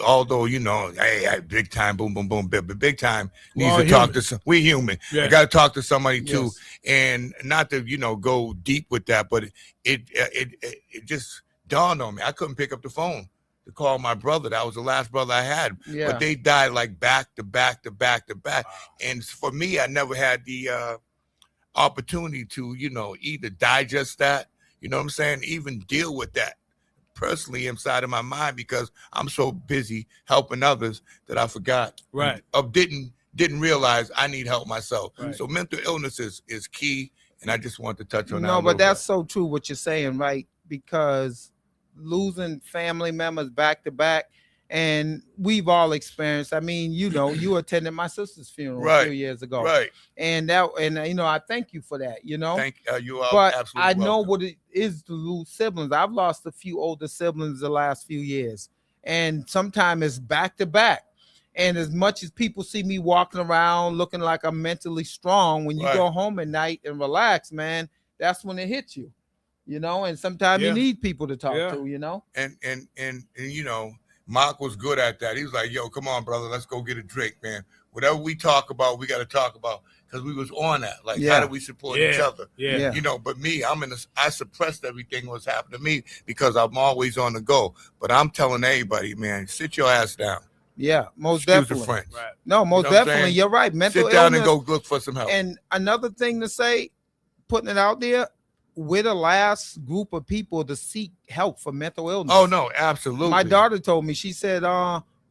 although, hey, big time, boom, boom, boom, but big time needs to talk to some. We're human. Yeah. I got to talk to somebody too. Yes. And not to, go deep with that, but it just dawned on me. I couldn't pick up the phone to call my brother. That was the last brother I had. Yeah. But they died like back to back to back to back. Wow. And for me, I never had the opportunity to, either digest that, what I'm saying, even deal with that personally inside of my mind, because I'm so busy helping others that I forgot. Right. Didn't realize I need help myself. Right. So mental illness is key, and I just want to touch on that. No, but that's so true what you're saying, right? Because losing family members back to back, and we've all experienced. I mean, you attended my sister's funeral a few years ago, right? And I thank you for that. Thank you. But absolutely I welcome. know what it is to lose siblings. I've lost a few older siblings the last few years, and sometimes it's back to back. And as much as people see me walking around looking like I'm mentally strong, when you go home at night and relax, man, that's when it hits you. And sometimes you need people to talk to. And Mark was good at that. He was like, yo, come on, brother, let's go get a drink, man. Whatever we talk about, we got to talk about, because we was on that. Like, how do we support each other? Yeah. But me, I suppressed everything was happening to me because I'm always on the go. But I'm telling everybody, man, sit your ass down. Yeah, most Excuse definitely. the French. Right. No, most definitely. You're right. Mental Sit down illness, and go look for some help. And another thing to say, putting it out there, we're the last group of people to seek help for mental illness. Oh, no, absolutely. My daughter told me, she said,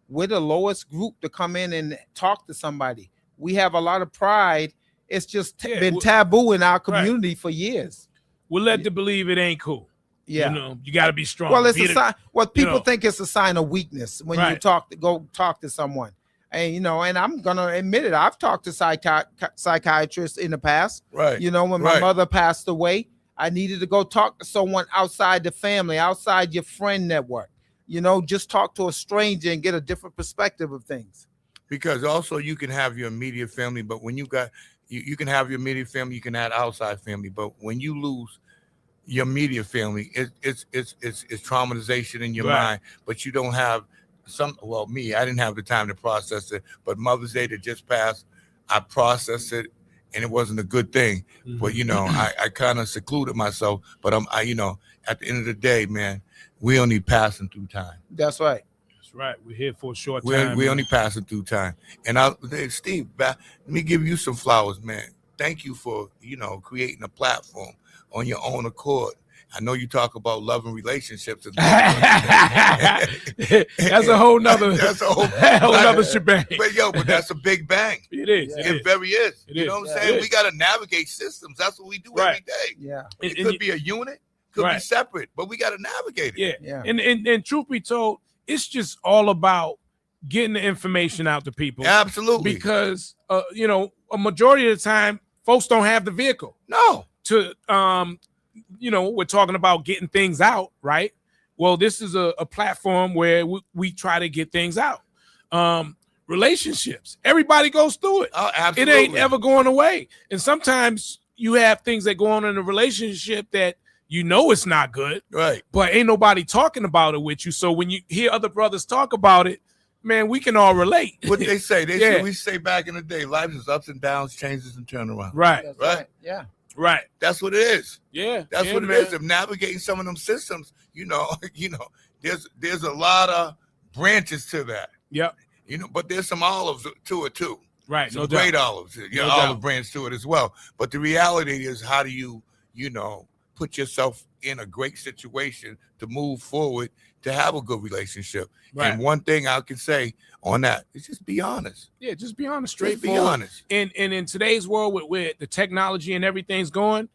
we're the lowest group to come in and talk to somebody. We have a lot of pride. It's just been taboo in our community for years. We're led to believe it ain't cool. Yeah. You got to be strong. Well, it's a sign. What people think it's a sign of weakness when you go talk to someone. And, you know, and I'm going to admit it. I've talked to psychiatrists in the past. Right. You know, when my mother passed away, I needed to go talk to someone outside the family, outside your friend network. You know, just talk to a stranger and get a different perspective of things. Because also you can have your immediate family, but when you got, you can have your immediate family, you can add outside family. But when you lose your immediate family, it's traumatization in your mind, but you don't have me, I didn't have the time to process it, but Mother's Day that just passed, I processed it, and it wasn't a good thing. Mm-hmm. But, you know, I kind of secluded myself, but you know, at the end of the day, man, we only passing through time. That's right. That's right. We're here for a short time. We only passing through time. And Steve, let me give you some flowers, man. Thank you for, you know, creating a platform on your own accord. I know you talk about love and relationships. That's a whole nother. That's a whole nother shebang. But that's a big bang. It is. Yeah. It very is. You know what I'm saying? We got to navigate systems. That's what we do every day. Yeah. It could be a unit, could be separate, but we got to navigate it. Yeah. And truth be told, it's just all about getting the information out to people. Absolutely. Because you know, a majority of the time, folks don't have the vehicle. No. To you know, we're talking about getting things out, right? Well, this is a platform where we try to get things out. Relationships, everybody goes through it. Oh, absolutely. It ain't ever going away. And sometimes you have things that go on in a relationship that you know it's not good, right? But ain't nobody talking about it with you. So when you hear other brothers talk about it, man, we can all relate. What they say, we say back in the day, life is ups and downs, changes and turnaround. Right. Right. Yeah. Right. That's what it is. Yeah. That's what it is. Of navigating some of them systems, you know, there's a lot of branches to that. Yep. You know, but there's some olives to it too. Right. Some great olives. No olive branch to it as well. But the reality is, how do you, you know, put yourself in a great situation to move forward, to have a good relationship. Right. And one thing I can say on that is just be honest. Yeah, just be honest, straightforward. Be honest. And in today's world with the technology and everything's going,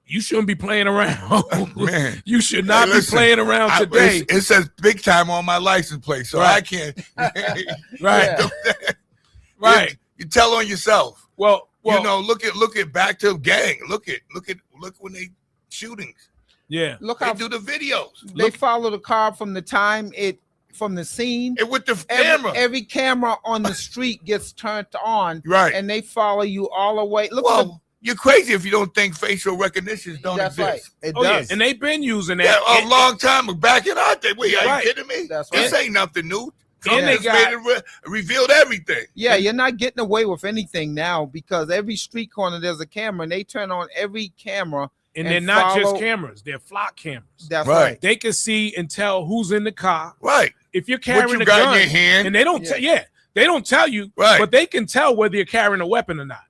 you shouldn't be playing around. Man, you should not be playing around today. It says big time on my license plate, so I can't. Right. Right. You tell on yourself. Well, you know, look at back to gang. Look when they shootings. Yeah. Look they how do the videos. They follow the car from the scene. And with the camera. Every camera on the street gets turned on. Right. And they follow you all the way. You're crazy if you don't think facial recognitions don't exist. Right. It does. Yeah. And they've been using that a long time back in our day. Wait, are you kidding me? That's right. This ain't nothing new. And they revealed everything. Yeah, you're not getting away with anything now because every street corner there's a camera and they turn on every camera. And they're not just cameras, they're flock cameras. That's right. They can see and tell who's in the car. Right. If you're carrying a gun in your hand, and they don't they don't tell you, but they can tell whether you're carrying a weapon or not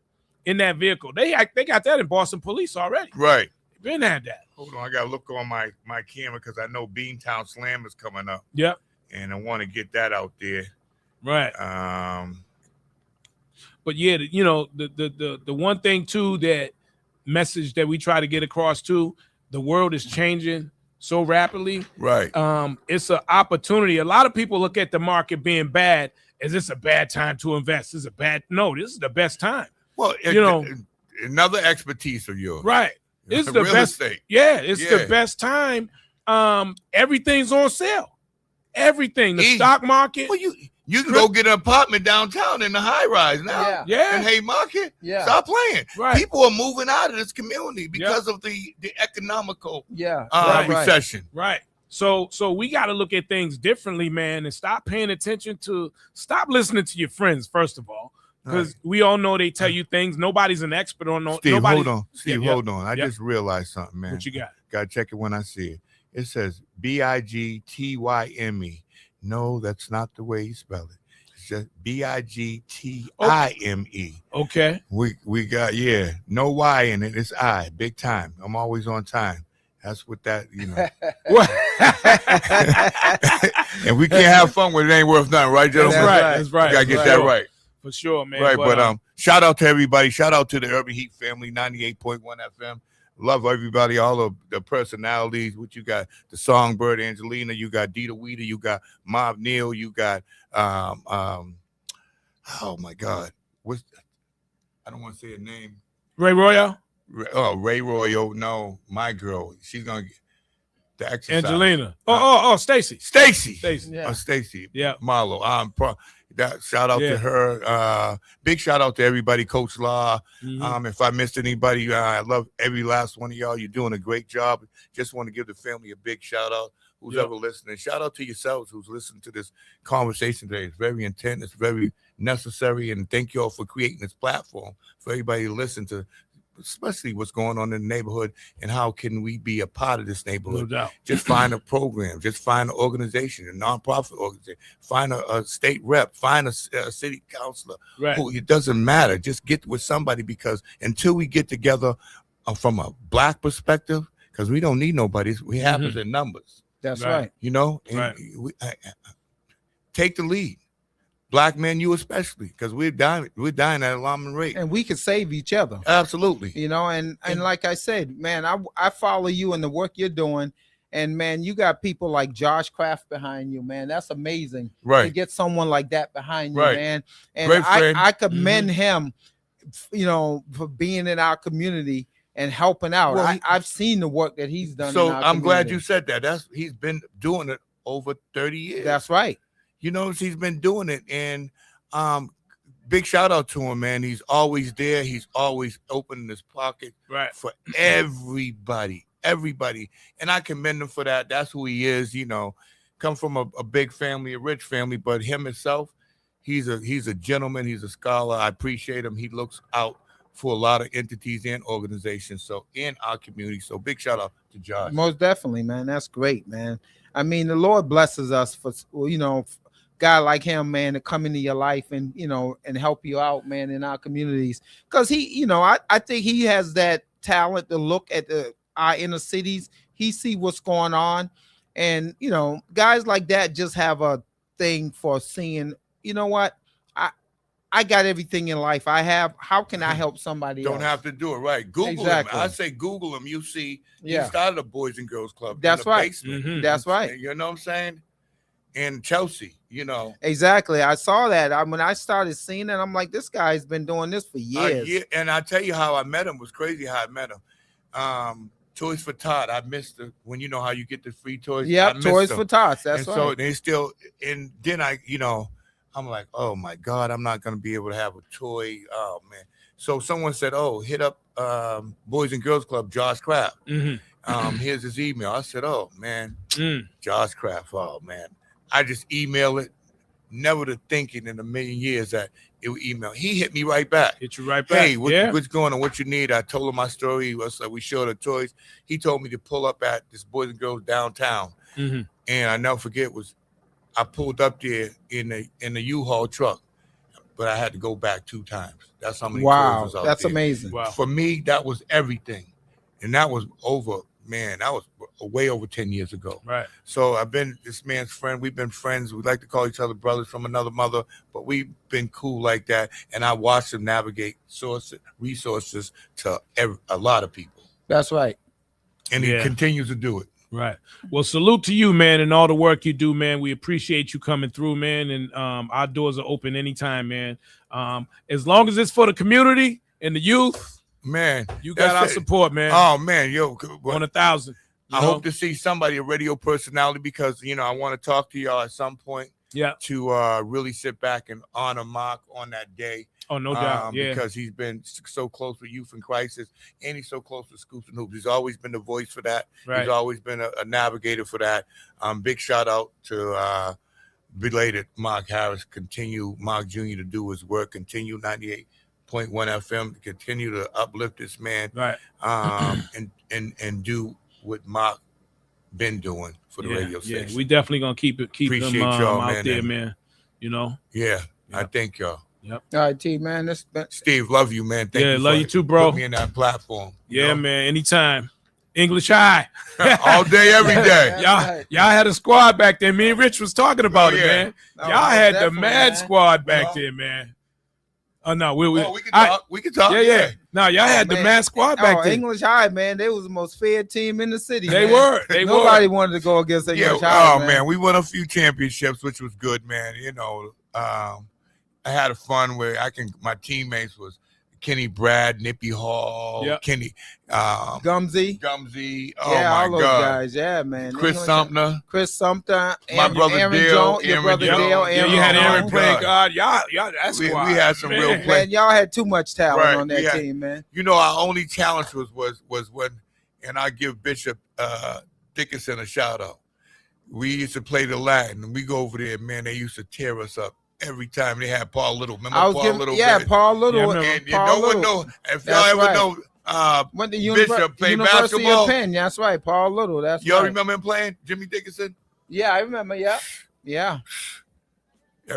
in that vehicle. They got that in Boston Police already. Right. They've been had that. Hold on, I gotta look on my camera because I know Beantown Slam is coming up. Yep. And I want to get that out there. Right. But yeah, you know, the one thing too, that message that we try to get across too, the world is changing so rapidly. Right. It's an opportunity. A lot of people look at the market being bad as it's a bad time to invest. This is the best time. Well, you know, another expertise of yours. Right. It's the real best. Estate. Yeah, it's the best time. Everything's on sale. Everything. The stock market. Well, you can go get an apartment downtown in the high rise now. Yeah. In Haymarket. Yeah. Stop playing. Right. People are moving out of this community because of the economical recession. Right. So we got to look at things differently, man, and stop paying attention stop listening to your friends, first of all. Because we all know they tell you things. Nobody's an expert on Steve, nobody. hold on. Steve, hold on. I just realized something, man. What you got? Gotta check it when I see it. It says BIGTYME. No, that's not the way you spell it. It's just BIGTIME. Okay. We got no Y in it. It's I. Big time. I'm always on time. That's what that, you know. And we can't have fun when it ain't worth nothing, right, gentlemen? That's right. You gotta get that right. For sure, man. Right, but shout out to everybody. Shout out to the Urban Heat family, 98.1 FM. Love everybody, all of the personalities. What you got? The Songbird Angelina. You got Dita Weeder. You got Mob Neal. You got oh my God, I don't want to say a name. Ray Royale? Ray Royale. No, my girl. She's gonna get the exercise. Angelina. Stacy. Stacy. Yeah. Stacy. Yeah. Marlo. That shout out to her. Big shout out to everybody, Coach Law. If I missed anybody, I love every last one of y'all. You're doing a great job. Just want to give the family a big shout out. Who's ever listening? Shout out to yourselves who's listening to this conversation today. It's very intense. It's very necessary. And thank you all for creating this platform for everybody to listen to, especially what's going on in the neighborhood and how can we be a part of this neighborhood. No doubt. Just find a program, just find an organization, a nonprofit organization, find a state rep, find a city councilor. Right. It doesn't matter. Just get with somebody, because until we get together from a Black perspective, because we don't need nobody. We happens in numbers. That's right. You know, and take the lead. Black men, you especially, because we're dying at alarming rate, and we can save each other. Absolutely. You know, and like I said, man, I follow you and the work you're doing, and man, you got people like Josh Kraft behind you, man. That's amazing. Right. To get someone like that behind you, Right. man. And Great friend. I commend him, you know, for being in our community and helping out. Well, I've seen the work that he's done. So in our I'm glad community. you said that. He's been doing it over 30 years. That's right. You know, he's been doing it, and big shout out to him, man. He's always there. He's always opening his pocket for everybody, and I commend him for that. That's who he is. You know, come from a big family, a rich family, but him himself, he's a gentleman. He's a scholar. I appreciate him. He looks out for a lot of entities and organizations, so in our community. So big shout out to Josh. Most definitely, man. That's great, man. I mean, the Lord blesses us for, you know, guy like him, man, to come into your life and, you know, and help you out, man, in our communities. Because he, you know, I think he has that talent to look at our inner cities. He see what's going on, and, you know, guys like that just have a thing for seeing, you know what, I got everything in life. How can I help somebody else? Don't have to do it, right? Google him. I say Google him. You see, he started a Boys and Girls Club. That's right. Basement. That's right. You know what I'm saying? In Chelsea, you know. Exactly. I saw that. When I started seeing it, I'm like, this guy's been doing this for years. And I tell you how I met him. It was crazy how I met him. Toys for Tot. I missed it when, you know how you get the free toys. Yeah, Toys for Tots. That's and right. So they still, and then I'm like, oh my God, I'm not gonna be able to have a toy. Oh man. So someone said, oh, hit up Boys and Girls Club, Josh Kraft. Here's his email. I said, oh man, Josh Kraft. Oh man. I just email it, never to thinking in a million years that it would email. He hit me right back. Hit you right back. Hey, what's going on? What you need? I told him my story. We showed the toys. He told me to pull up at this Boys and Girls downtown. And I never forget I pulled up there in the U-Haul truck, but I had to go back 2 times. That's how many toys was out that's there. amazing. Wow. For me, that was everything. And that was way over 10 years ago. Right. So I've been this man's friend. We've been friends. We like to call each other brothers from another mother, but we've been cool like that. And I watched him navigate resources to a lot of people. That's right. And he continues to do it. Right. Well, salute to you, man, and all the work you do, man. We appreciate you coming through, man. And our doors are open anytime, man. As long as it's for the community and the youth, man, you got our support, man. Oh man, yo, 1,000. I hope to see somebody, a radio personality, because I want to talk to y'all at some point. Yeah. To really sit back and honor Mark on that day. Oh, no doubt. Because he's been so close with Youth in Crisis, and he's so close with Scoops and Hoops. He's always been the voice for that. Right. He's always been a navigator for that. Big shout out to belated Mark Harris. Continue Mark Jr. to do his work. Continue 98.1 FM to continue to uplift this man. Right. And do what Mark been doing for the radio station. Yeah, we definitely gonna keep Appreciate them y'all, out man, there, man. You know. Yeah, I thank y'all. Yep. All right, T, man. Steve, love you, man. Thank you. Love you too, bro. Put me in that platform. Yeah, man. Anytime. English High. All day, every day. Y'all had a squad back there. Me and Rich was talking about it, man. Y'all had the mad squad back there, man. Oh no, we can talk. We can talk. Yeah. No, y'all had the mad squad back there. English High, man. They was the most fair team in the city. They man. were. Nobody wanted to go against English High. Oh man, we won a few championships, which was good, man. I had a fun where my teammates was Kenny Brad, Nippy Hall, Kenny, Gumsy. Oh yeah, my all those God. guys. Yeah, man. Chris Sumter, my brother Aaron Dale, Jones, your brother Dale. Yeah, you had Aaron Oh, playing God. guard. Y'all, that's we had some real play. Man, y'all had too much talent Right, on that team, man. You know, our only challenge was when, and I give Bishop Dickinson a shout out. We used to play the Latin, and we go over there, man. They used to tear us up every time. They had Paul Little. Remember Paul Little? Yeah, Paul Little. Yeah, and Paul no one Little. know if y'all ever know. Went to Bishop played University basketball. of Penn. That's right, Paul Little. That's Y'all right. remember him playing? Jimmy Dickinson? Yeah, I remember. Yeah. Yeah,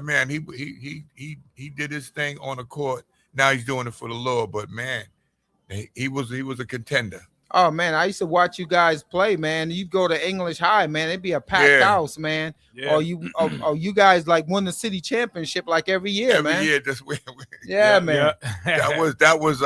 man. He did his thing on the court. Now he's doing it for the Lord. But man, he was a contender. Oh man, I used to watch you guys play, man. You'd go to English High, man. It'd be a packed house, man. Yeah. Or you guys like won the city championship like every year, man. Every year, man. that was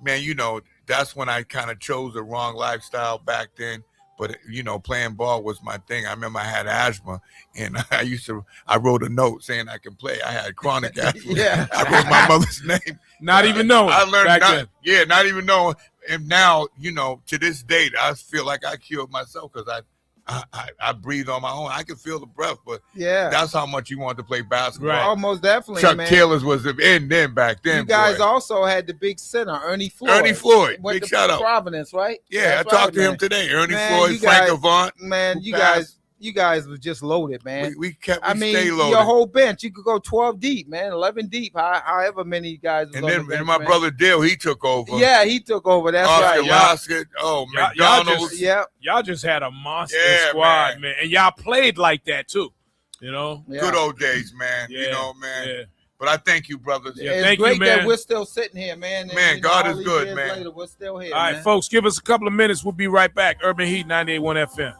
man, you know, that's when I kind of chose the wrong lifestyle back then. But you know, playing ball was my thing. I remember I had asthma, and I wrote a note saying I could play. I had chronic asthma. I wrote my mother's name. Not even knowing. I learned back then. Yeah, not even knowing. And now, you know, to this date, I feel like I cured myself because I breathe on my own. I can feel the breath, but that's how much you want to play basketball. Right. Almost definitely, Chuck man. Taylor's was the end then back then. You guys boy. Also had the big center, Ernie Floyd. Big shout out. Providence, right? Yeah, I talked to him today. Ernie Floyd, Frank Avant. Man, you guys was just loaded, man. We stay loaded. Your whole bench, you could go 12 deep, man, 11 deep, however many guys was and on then the bench, my man. brother Dale, he took over. Yeah, he took over. That's Oscar right. Laskett. Oh, McDonald's. Y'all just had a monster man. squad, man. And y'all played like that too. You know? Good old days, man. You know, man. Yeah. But I thank you, brothers. Yeah, it's great that we're still sitting here, man. Man, God is good, man. Later, we're still here. All right, folks, give us a couple of minutes. We'll be right back. Urban Heat 98.1 FM.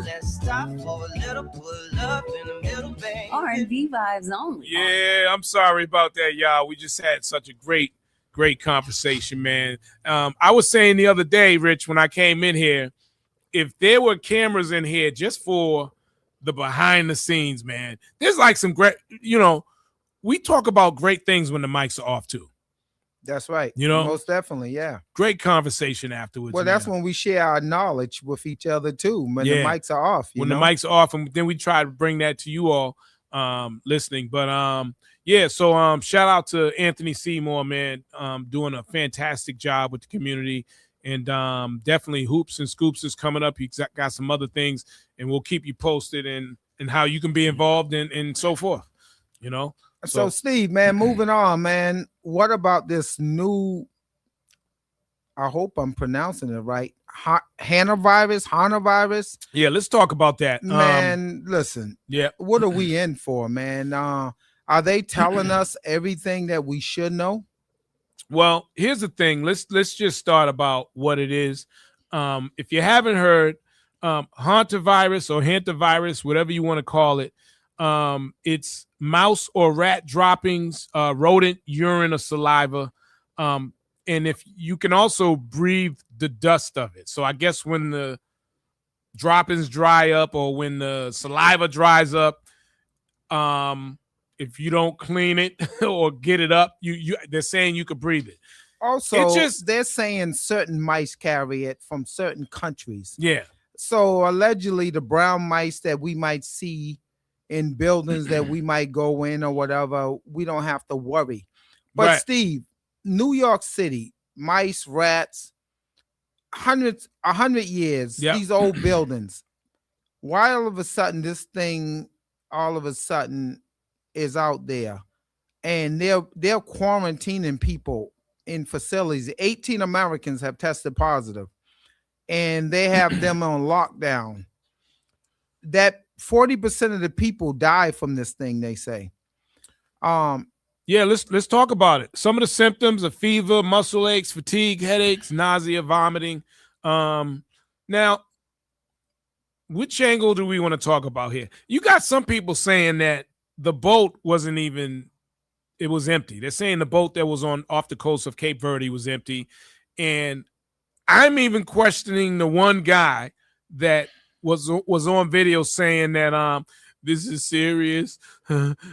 Let's stop for a little pull up in the middle, baby. R&B vibes only. Yeah, I'm sorry about that, y'all. We just had such a great conversation, man. I was saying the other day, Rich, when I came in here, if there were cameras in here just for the behind the scenes, man, there's like some great, we talk about great things when the mics are off too. That's right. Most definitely, yeah. Great conversation afterwards. Well, that's when we share our knowledge with each other too, when the mics are off. The mics are off, and then we try to bring that to you all listening. But so shout out to Anthony Seymour, man, doing a fantastic job with the community. And definitely Hoops and Scoops is coming up. He's got some other things, and we'll keep you posted and how you can be involved and so forth, So Steve, man, moving on, man. What about this new, I hope I'm pronouncing it right, Hantavirus? Yeah, let's talk about that. Man, listen. Yeah. What are we in for, man? Are they telling us everything that we should know? Well, here's the thing. Let's just start about what it is. If you haven't heard, Hantavirus or Hantavirus, whatever you want to call it, it's mouse or rat droppings, rodent urine or saliva. And if you can also breathe the dust of it. So I guess when the droppings dry up or when the saliva dries up, if you don't clean it or get it up, they're saying you could breathe it. Also, they're saying certain mice carry it from certain countries. Yeah. So allegedly the brown mice that we might see in buildings that we might go in or whatever, we don't have to worry. But right. Steve, New York City, mice, rats, 100 years, these old buildings. Why all of a sudden this thing is out there, and they're quarantining people in facilities. 18 Americans have tested positive, and they have them on lockdown. That 40% of the people die from this thing, they say. Let's talk about it. Some of the symptoms are fever, muscle aches, fatigue, headaches, nausea, vomiting. Now, which angle do we want to talk about here? You got some people saying that the boat wasn't even, it was empty. They're saying the boat that was off the coast of Cape Verde was empty. And I'm even questioning the one guy that was on video saying that this is serious.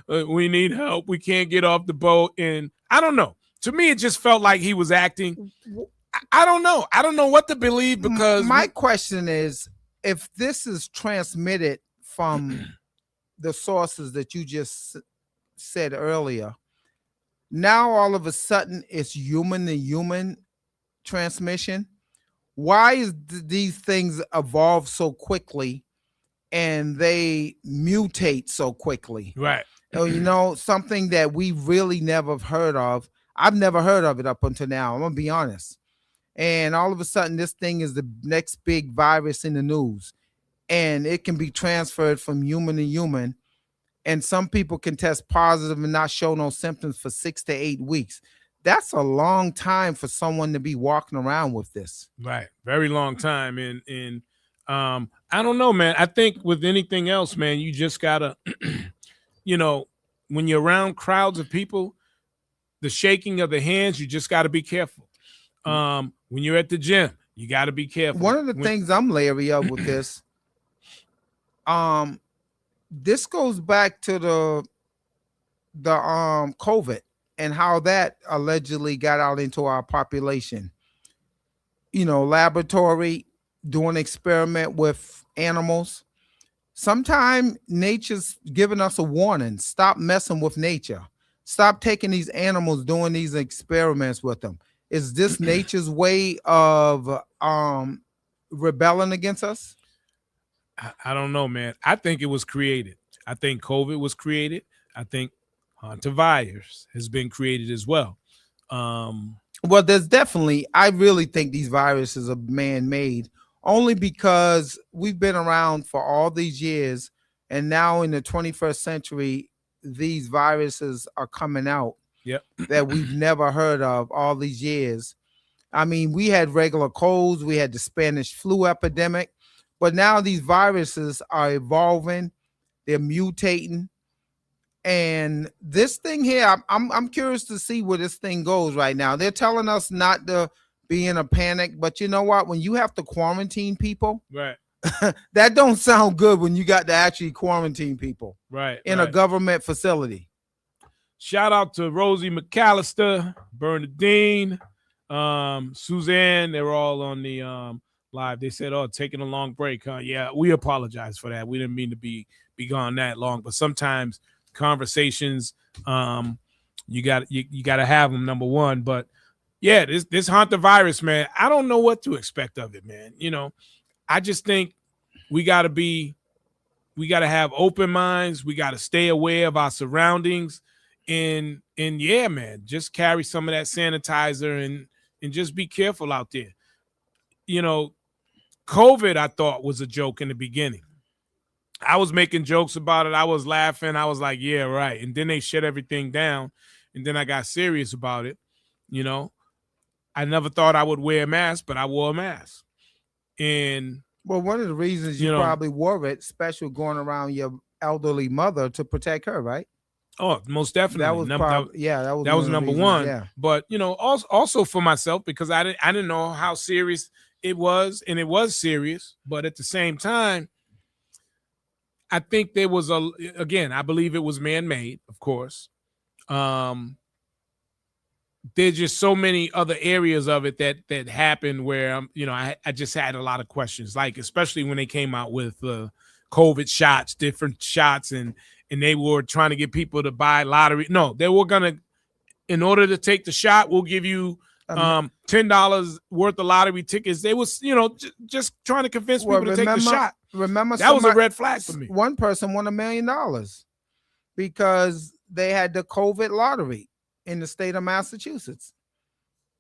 We need help. We can't get off the boat. And I don't know. To me, it just felt like he was acting. I don't know. I don't know what to believe, because my question is, if this is transmitted from the sources that you just said earlier, now all of a sudden it's human to human transmission. Why is these things evolve so quickly and they mutate so quickly? Right. Something that we really never heard of. I've never heard of it up until now. I'm going to be honest. And all of a sudden, this thing is the next big virus in the news. And it can be transferred from human to human. And some people can test positive and not show no symptoms for 6 to 8 weeks. That's a long time for someone to be walking around with this. Right. Very long time. And I don't know, man. I think with anything else, man, you just gotta, when you're around crowds of people, the shaking of the hands, you just got to be careful. When you're at the gym, you got to be careful. One of the things I'm leery of with this, this goes back to the COVID and how that allegedly got out into our population. Laboratory, doing experiment with animals. Sometimes nature's giving us a warning. Stop messing with nature. Stop taking these animals, doing these experiments with them. Is this nature's way of rebelling against us? I don't know, man. I think it was created. I think COVID was created. I think Hantavirus has been created as well. Well, there's definitely, I really think these viruses are man-made, only because we've been around for all these years, and now in the 21st century, these viruses are coming out. Yep. That we've never heard of all these years. I mean, we had regular colds, we had the Spanish flu epidemic, but now these viruses are evolving, they're mutating. And this thing here, I'm curious to see where this thing goes right now. They're telling us not to be in a panic, but you know what? When you have to quarantine people, right, that don't sound good when you got to actually quarantine people right, in a government facility. Shout out to Rosie McAllister, Bernadine, Suzanne. They were all on the live. They said, "Oh, taking a long break, huh?" Yeah, we apologize for that. We didn't mean to be gone that long, but sometimes conversations, you got to have them, number one. But yeah, this Hantavirus, man, I don't know what to expect of it, man. You know, I just think we got to have open minds. We got to stay aware of our surroundings. And yeah, man, just carry some of that sanitizer and just be careful out there. You know, COVID, I thought, was a joke in the beginning. I was making jokes about it. I was laughing. I was like, yeah, right. And then they shut everything down. And then I got serious about it. You know, I never thought I would wear a mask, but I wore a mask. And well, one of the reasons you probably wore it, especially going around your elderly mother to protect her, right? Oh, most definitely. That was that was number one. Yeah. But you know, also for myself, because I didn't know how serious it was, and it was serious. But at the same time, I think there was I believe it was man-made, of course. There's just so many other areas of it that happened where you know, I just had a lot of questions, like especially when they came out with COVID shots, different shots, and they were trying to get people to buy lottery. No, they were gonna, in order to take the shot, we'll give you $10 worth of lottery tickets. They was, you know, just trying to convince people to take the shot. Remember, that was a red flag for me. One person won $1 million because they had the COVID lottery in the state of Massachusetts.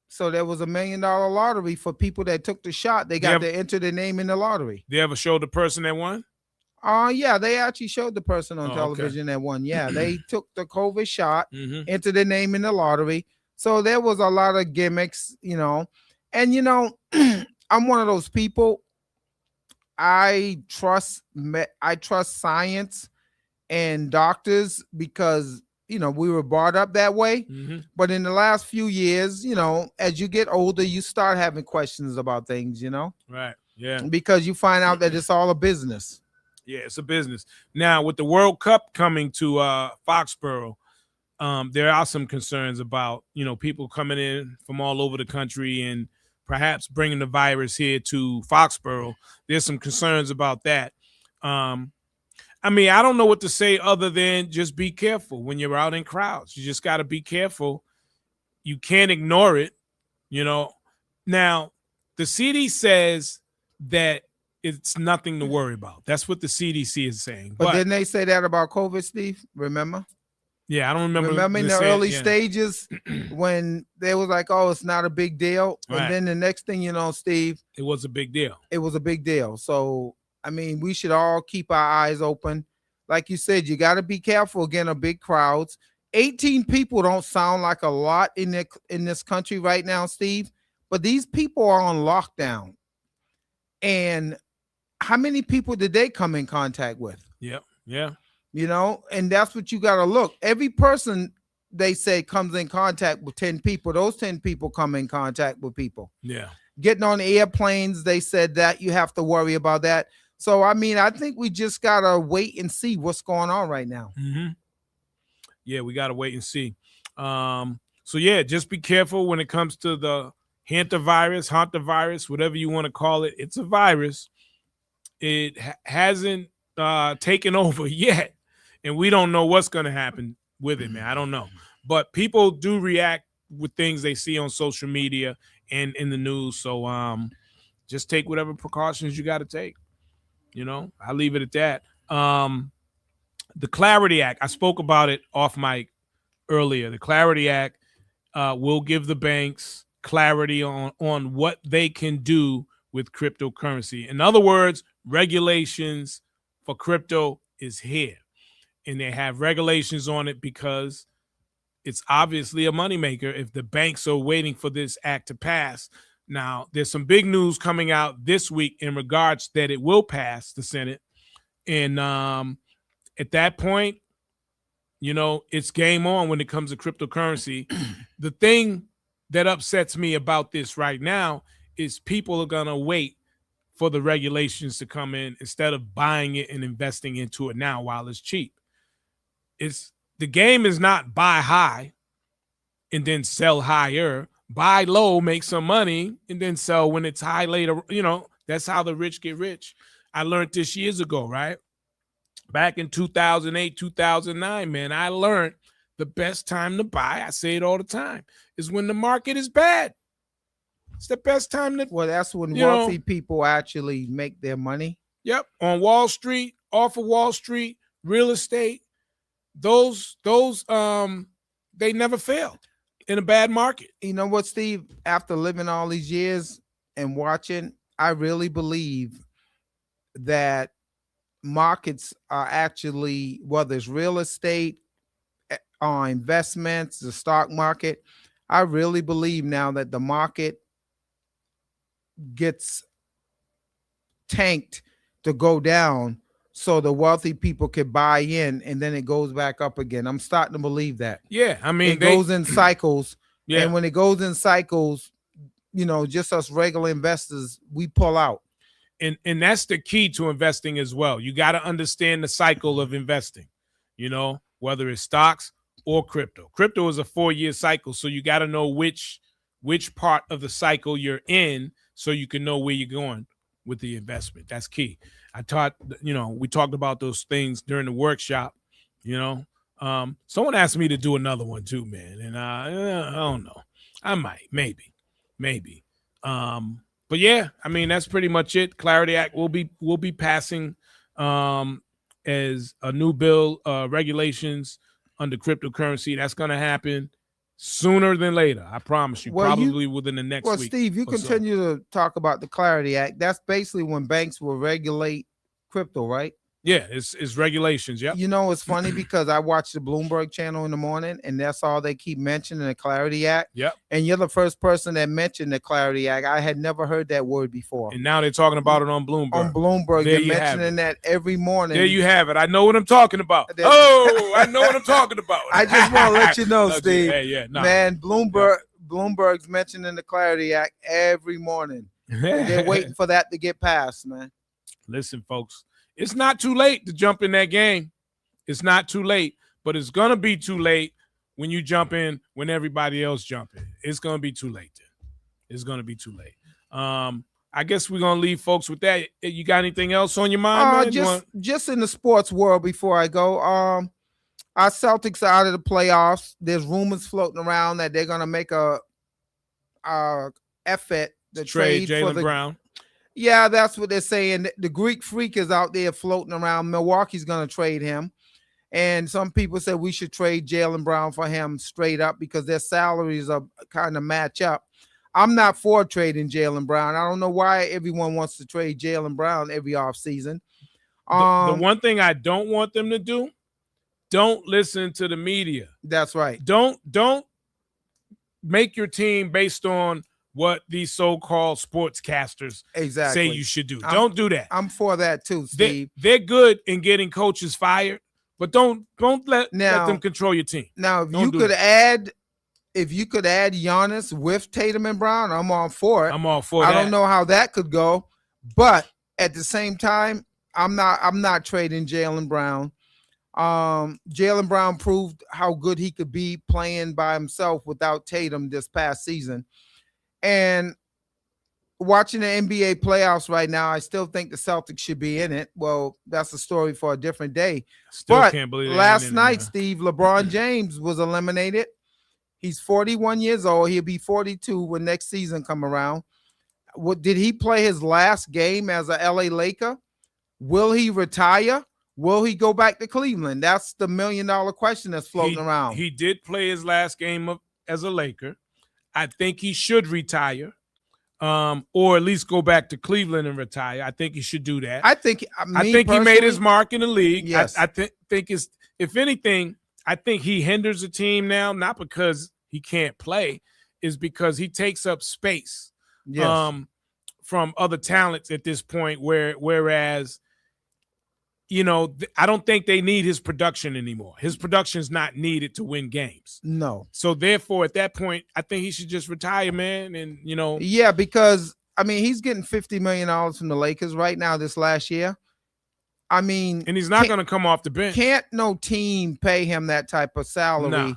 So there was $1 million lottery for people that took the shot. They got to enter their name in the lottery. They ever showed the person that won? Yeah, they actually showed the person on television that won. Yeah, they took the COVID shot, entered their name in the lottery. So there was a lot of gimmicks, you know. And, you know, I'm one of those people. I trust science and doctors because, you know, we were brought up that way. But in the last few years, you know, as you get older, you start having questions about things, you know. Right. Yeah. Because you find out that it's all a business. Yeah, it's a business. Now, with the World Cup coming to Foxborough, there are some concerns about, you know, people coming in from all over the country and perhaps bringing the virus here to Foxborough. There's some concerns about that. I mean, I don't know what to say other than just be careful when you're out in crowds. You just got to be careful. You can't ignore it, you know. Now, the CDC says that it's nothing to worry about. That's what the CDC is saying. But didn't they say that about COVID, Steve? Remember? Yeah, I don't remember. Remember in the early stages when they was like, oh, it's not a big deal. Right. And then the next thing you know, Steve, it was a big deal. It was a big deal. So, I mean, we should all keep our eyes open. Like you said, you got to be careful again of big crowds. 18 people don't sound like a lot in this country right now, Steve. But these people are on lockdown. And how many people did they come in contact with? Yeah, yeah. You know, and that's what you got to look. Every person, they say, comes in contact with 10 people. Those 10 people come in contact with people. Yeah. Getting on airplanes, they said that you have to worry about that. So, I mean, I think we just got to wait and see what's going on right now. Yeah, we got to wait and see. So, yeah, just be careful when it comes to the Hantavirus, whatever you want to call it. It's a virus. It hasn't taken over yet, and we don't know what's going to happen with it, man. I don't know. But people do react with things they see on social media and in the news. So just take whatever precautions you got to take. You know, I'll leave it at that. The Clarity Act, I spoke about it off mic earlier. The Clarity Act will give the banks clarity on what they can do with cryptocurrency. In other words, regulations for crypto is here. And they have regulations on it because it's obviously a moneymaker if the banks are waiting for this act to pass. Now, there's some big news coming out this week in regards that it will pass the Senate. And at that point, it's game on when it comes to cryptocurrency. The thing that upsets me about this right now is people are going to wait for the regulations to come in instead of buying it and investing into it now while it's cheap. The game is not buy high and then sell higher. Buy low, make some money, and then sell when it's high later. That's how the rich get rich. I learned this years ago, right? Back in 2008, 2009, man, I learned the best time to buy, I say it all the time, is when the market is bad. It's the best time to. Well, that's when wealthy people actually make their money. Yep. On Wall Street, off of Wall Street, real estate, those they never fail in a bad market. You know what, Steve? After living all these years and watching, I really believe that markets are actually, whether it's real estate or investments, the stock market, I really believe now that the market gets tanked to go down so the wealthy people could buy in, and then it goes back up again. I'm starting to believe that. Yeah, I mean, it goes in cycles. Yeah. And when it goes in cycles, just us regular investors, we pull out. And that's the key to investing as well. You got to understand the cycle of investing, whether it's stocks or crypto. Crypto is a 4-year cycle, so you got to know which part of the cycle you're in so you can know where you're going with the investment. That's key. I taught, we talked about those things during the workshop, someone asked me to do another one too, man. And I don't know. I might, maybe. But yeah, I mean, that's pretty much it. Clarity Act will be passing as a new bill, regulations under cryptocurrency. That's going to happen sooner than later. I promise you, probably within the next week. Well, Steve, you continue to talk about the Clarity Act. That's basically when banks will regulate crypto, right? Yeah, it's regulations. Yeah. It's funny because I watch the Bloomberg channel in the morning, and that's all they keep mentioning, the Clarity Act. Yep. And you're the first person that mentioned the Clarity Act. I had never heard that word before. And now they're talking about it on Bloomberg. On Bloomberg, they're mentioning that every morning. There you have it. I know what I'm talking about. I know what I'm talking about. I just want to let you know, Steve. No. Man, Bloomberg's mentioning the Clarity Act every morning. They're waiting for that to get passed, man. Listen, folks. It's not too late to jump in that game. It's not too late, but it's going to be too late when you jump in when everybody else jump in. It's going to be too late then. It's going to be too late. I guess we're going to leave folks with that. You got anything else on your mind, man? Just in the sports world before I go, our Celtics are out of the playoffs. There's rumors floating around that they're going to make a effort to trade Jaylen Brown. Yeah, that's what they're saying. The Greek Freak is out there floating around. Milwaukee's going to trade him. And some people said we should trade Jaylen Brown for him straight up because their salaries are kind of match up. I'm not for trading Jaylen Brown. I don't know why everyone wants to trade Jaylen Brown every offseason. The one thing I don't want them to do, don't listen to the media. That's right. Don't make your team based on what these so-called sportscasters say you should do. Don't do that. I'm for that too, Steve. They're good in getting coaches fired, but don't let them control your team. Now, if you could add Giannis with Tatum and Brown, I'm all for it. I'm all for that. I don't know how that could go, but at the same time, I'm not trading Jaylen Brown. Jaylen Brown proved how good he could be playing by himself without Tatum this past season. And watching the NBA playoffs right now, I still think the Celtics should be in it. Well, that's a story for a different day. Still can't believe last night, Steve, LeBron James was eliminated. He's 41 years old. He'll be 42 when next season come around. Did he play his last game as a LA Laker? Will he retire? Will he go back to Cleveland? That's the $1 million question that's floating around. He did play his last game as a Laker. I think he should retire, or at least go back to Cleveland and retire. I think he should do that. I think he made his mark in the league. Yes. I think it's, if anything, I think he hinders the team now, not because he can't play, is because he takes up space from other talents at this point. Whereas, I don't think they need his production anymore. His production is not needed to win games. No. So therefore, at that point, I think he should just retire, man. And Yeah, because he's getting $50 million from the Lakers right now this last year. And he's not going to come off the bench. Can't no team pay him that type of salary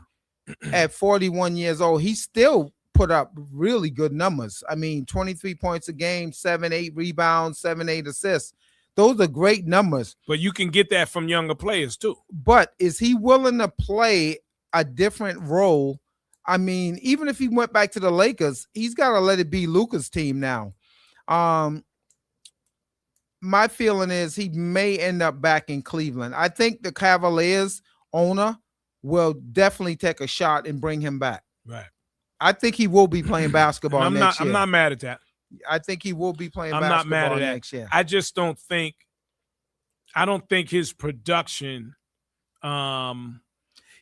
at 41 years old. He still put up really good numbers. 23 points a game, 7-8 rebounds, 7-8 assists. Those are great numbers. But you can get that from younger players too. But is he willing to play a different role? Even if he went back to the Lakers, he's got to let it be Luka's team now. My feeling is he may end up back in Cleveland. I think the Cavaliers owner will definitely take a shot and bring him back. Right. I think he will be playing basketball next year. I'm not mad at that. I think he will be playing I'm basketball not mad at that. next year. I just don't think his production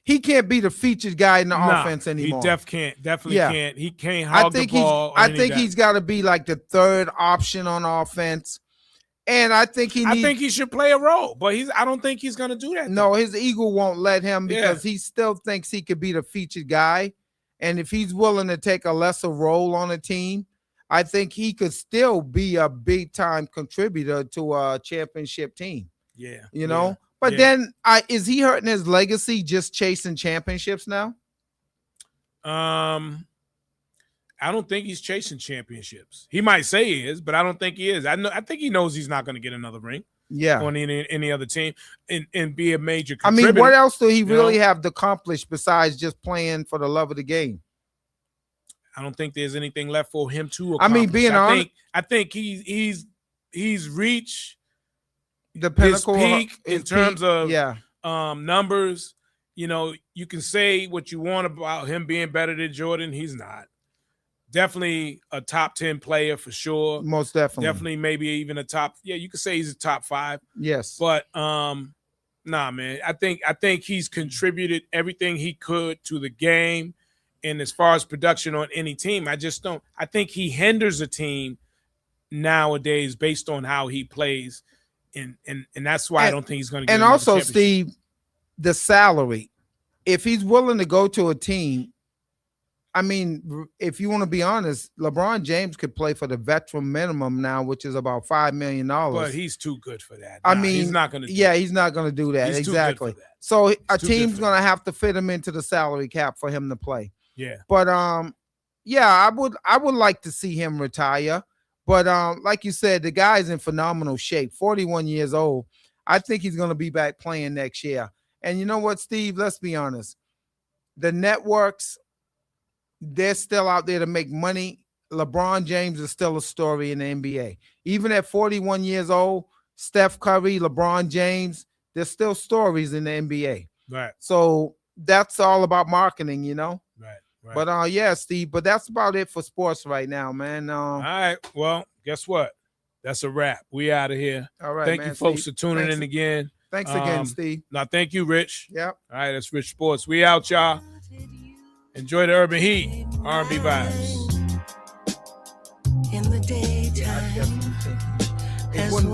he can't be the featured guy in the offense anymore. He definitely can't. He can't hog the ball. I think he's got to be like the third option on offense. And I think he should play a role, but I don't think he's going to do that. No, his ego won't let him because he still thinks he could be the featured guy. And if he's willing to take a lesser role on a team, I think he could still be a big time contributor to a championship team. Yeah. But then is he hurting his legacy just chasing championships now? I don't think he's chasing championships. He might say he is, but I don't think he is. I think he knows he's not going to get another ring. Yeah. On any other team and be a major contributor. What else do he really have to accomplish besides just playing for the love of the game? I don't think there's anything left for him to accomplish. Being honest, I think he's reached the pinnacle, his peak in terms of numbers. You can say what you want about him being better than Jordan. He's not. Definitely a top 10 player for sure. Most definitely. Definitely maybe even a top. Yeah, you could say he's a top 5. Yes. But nah, man. I think he's contributed everything he could to the game. And as far as production on any team, I think he hinders a team nowadays based on how he plays. And that's why I don't think he's going to get And also, Steve, the salary. If he's willing to go to a team, if you want to be honest, LeBron James could play for the veteran minimum now, which is about $5 million. But he's too good for that. He's not going to. He's not going to do that. Exactly. That. So a team's going to have to fit him into the salary cap for him to play. Yeah. But I would like to see him retire. But like you said, the guy's in phenomenal shape. 41 years old. I think he's going to be back playing next year. And you know what, Steve? Let's be honest. The networks, they're still out there to make money. LeBron James is still a story in the NBA. Even at 41 years old, Steph Curry, LeBron James, there's still stories in the NBA. Right. So that's all about marketing, Right. But Steve, but that's about it for sports right now, man. All right. Well, guess what? That's a wrap. We out of here. All right. Thank you, folks, for tuning in again. Thanks again, Steve. Now, thank you, Rich. Yep. All right, that's Rich Sports. We out, y'all. Enjoy the urban heat. R&B vibes. In the daytime. It wouldn't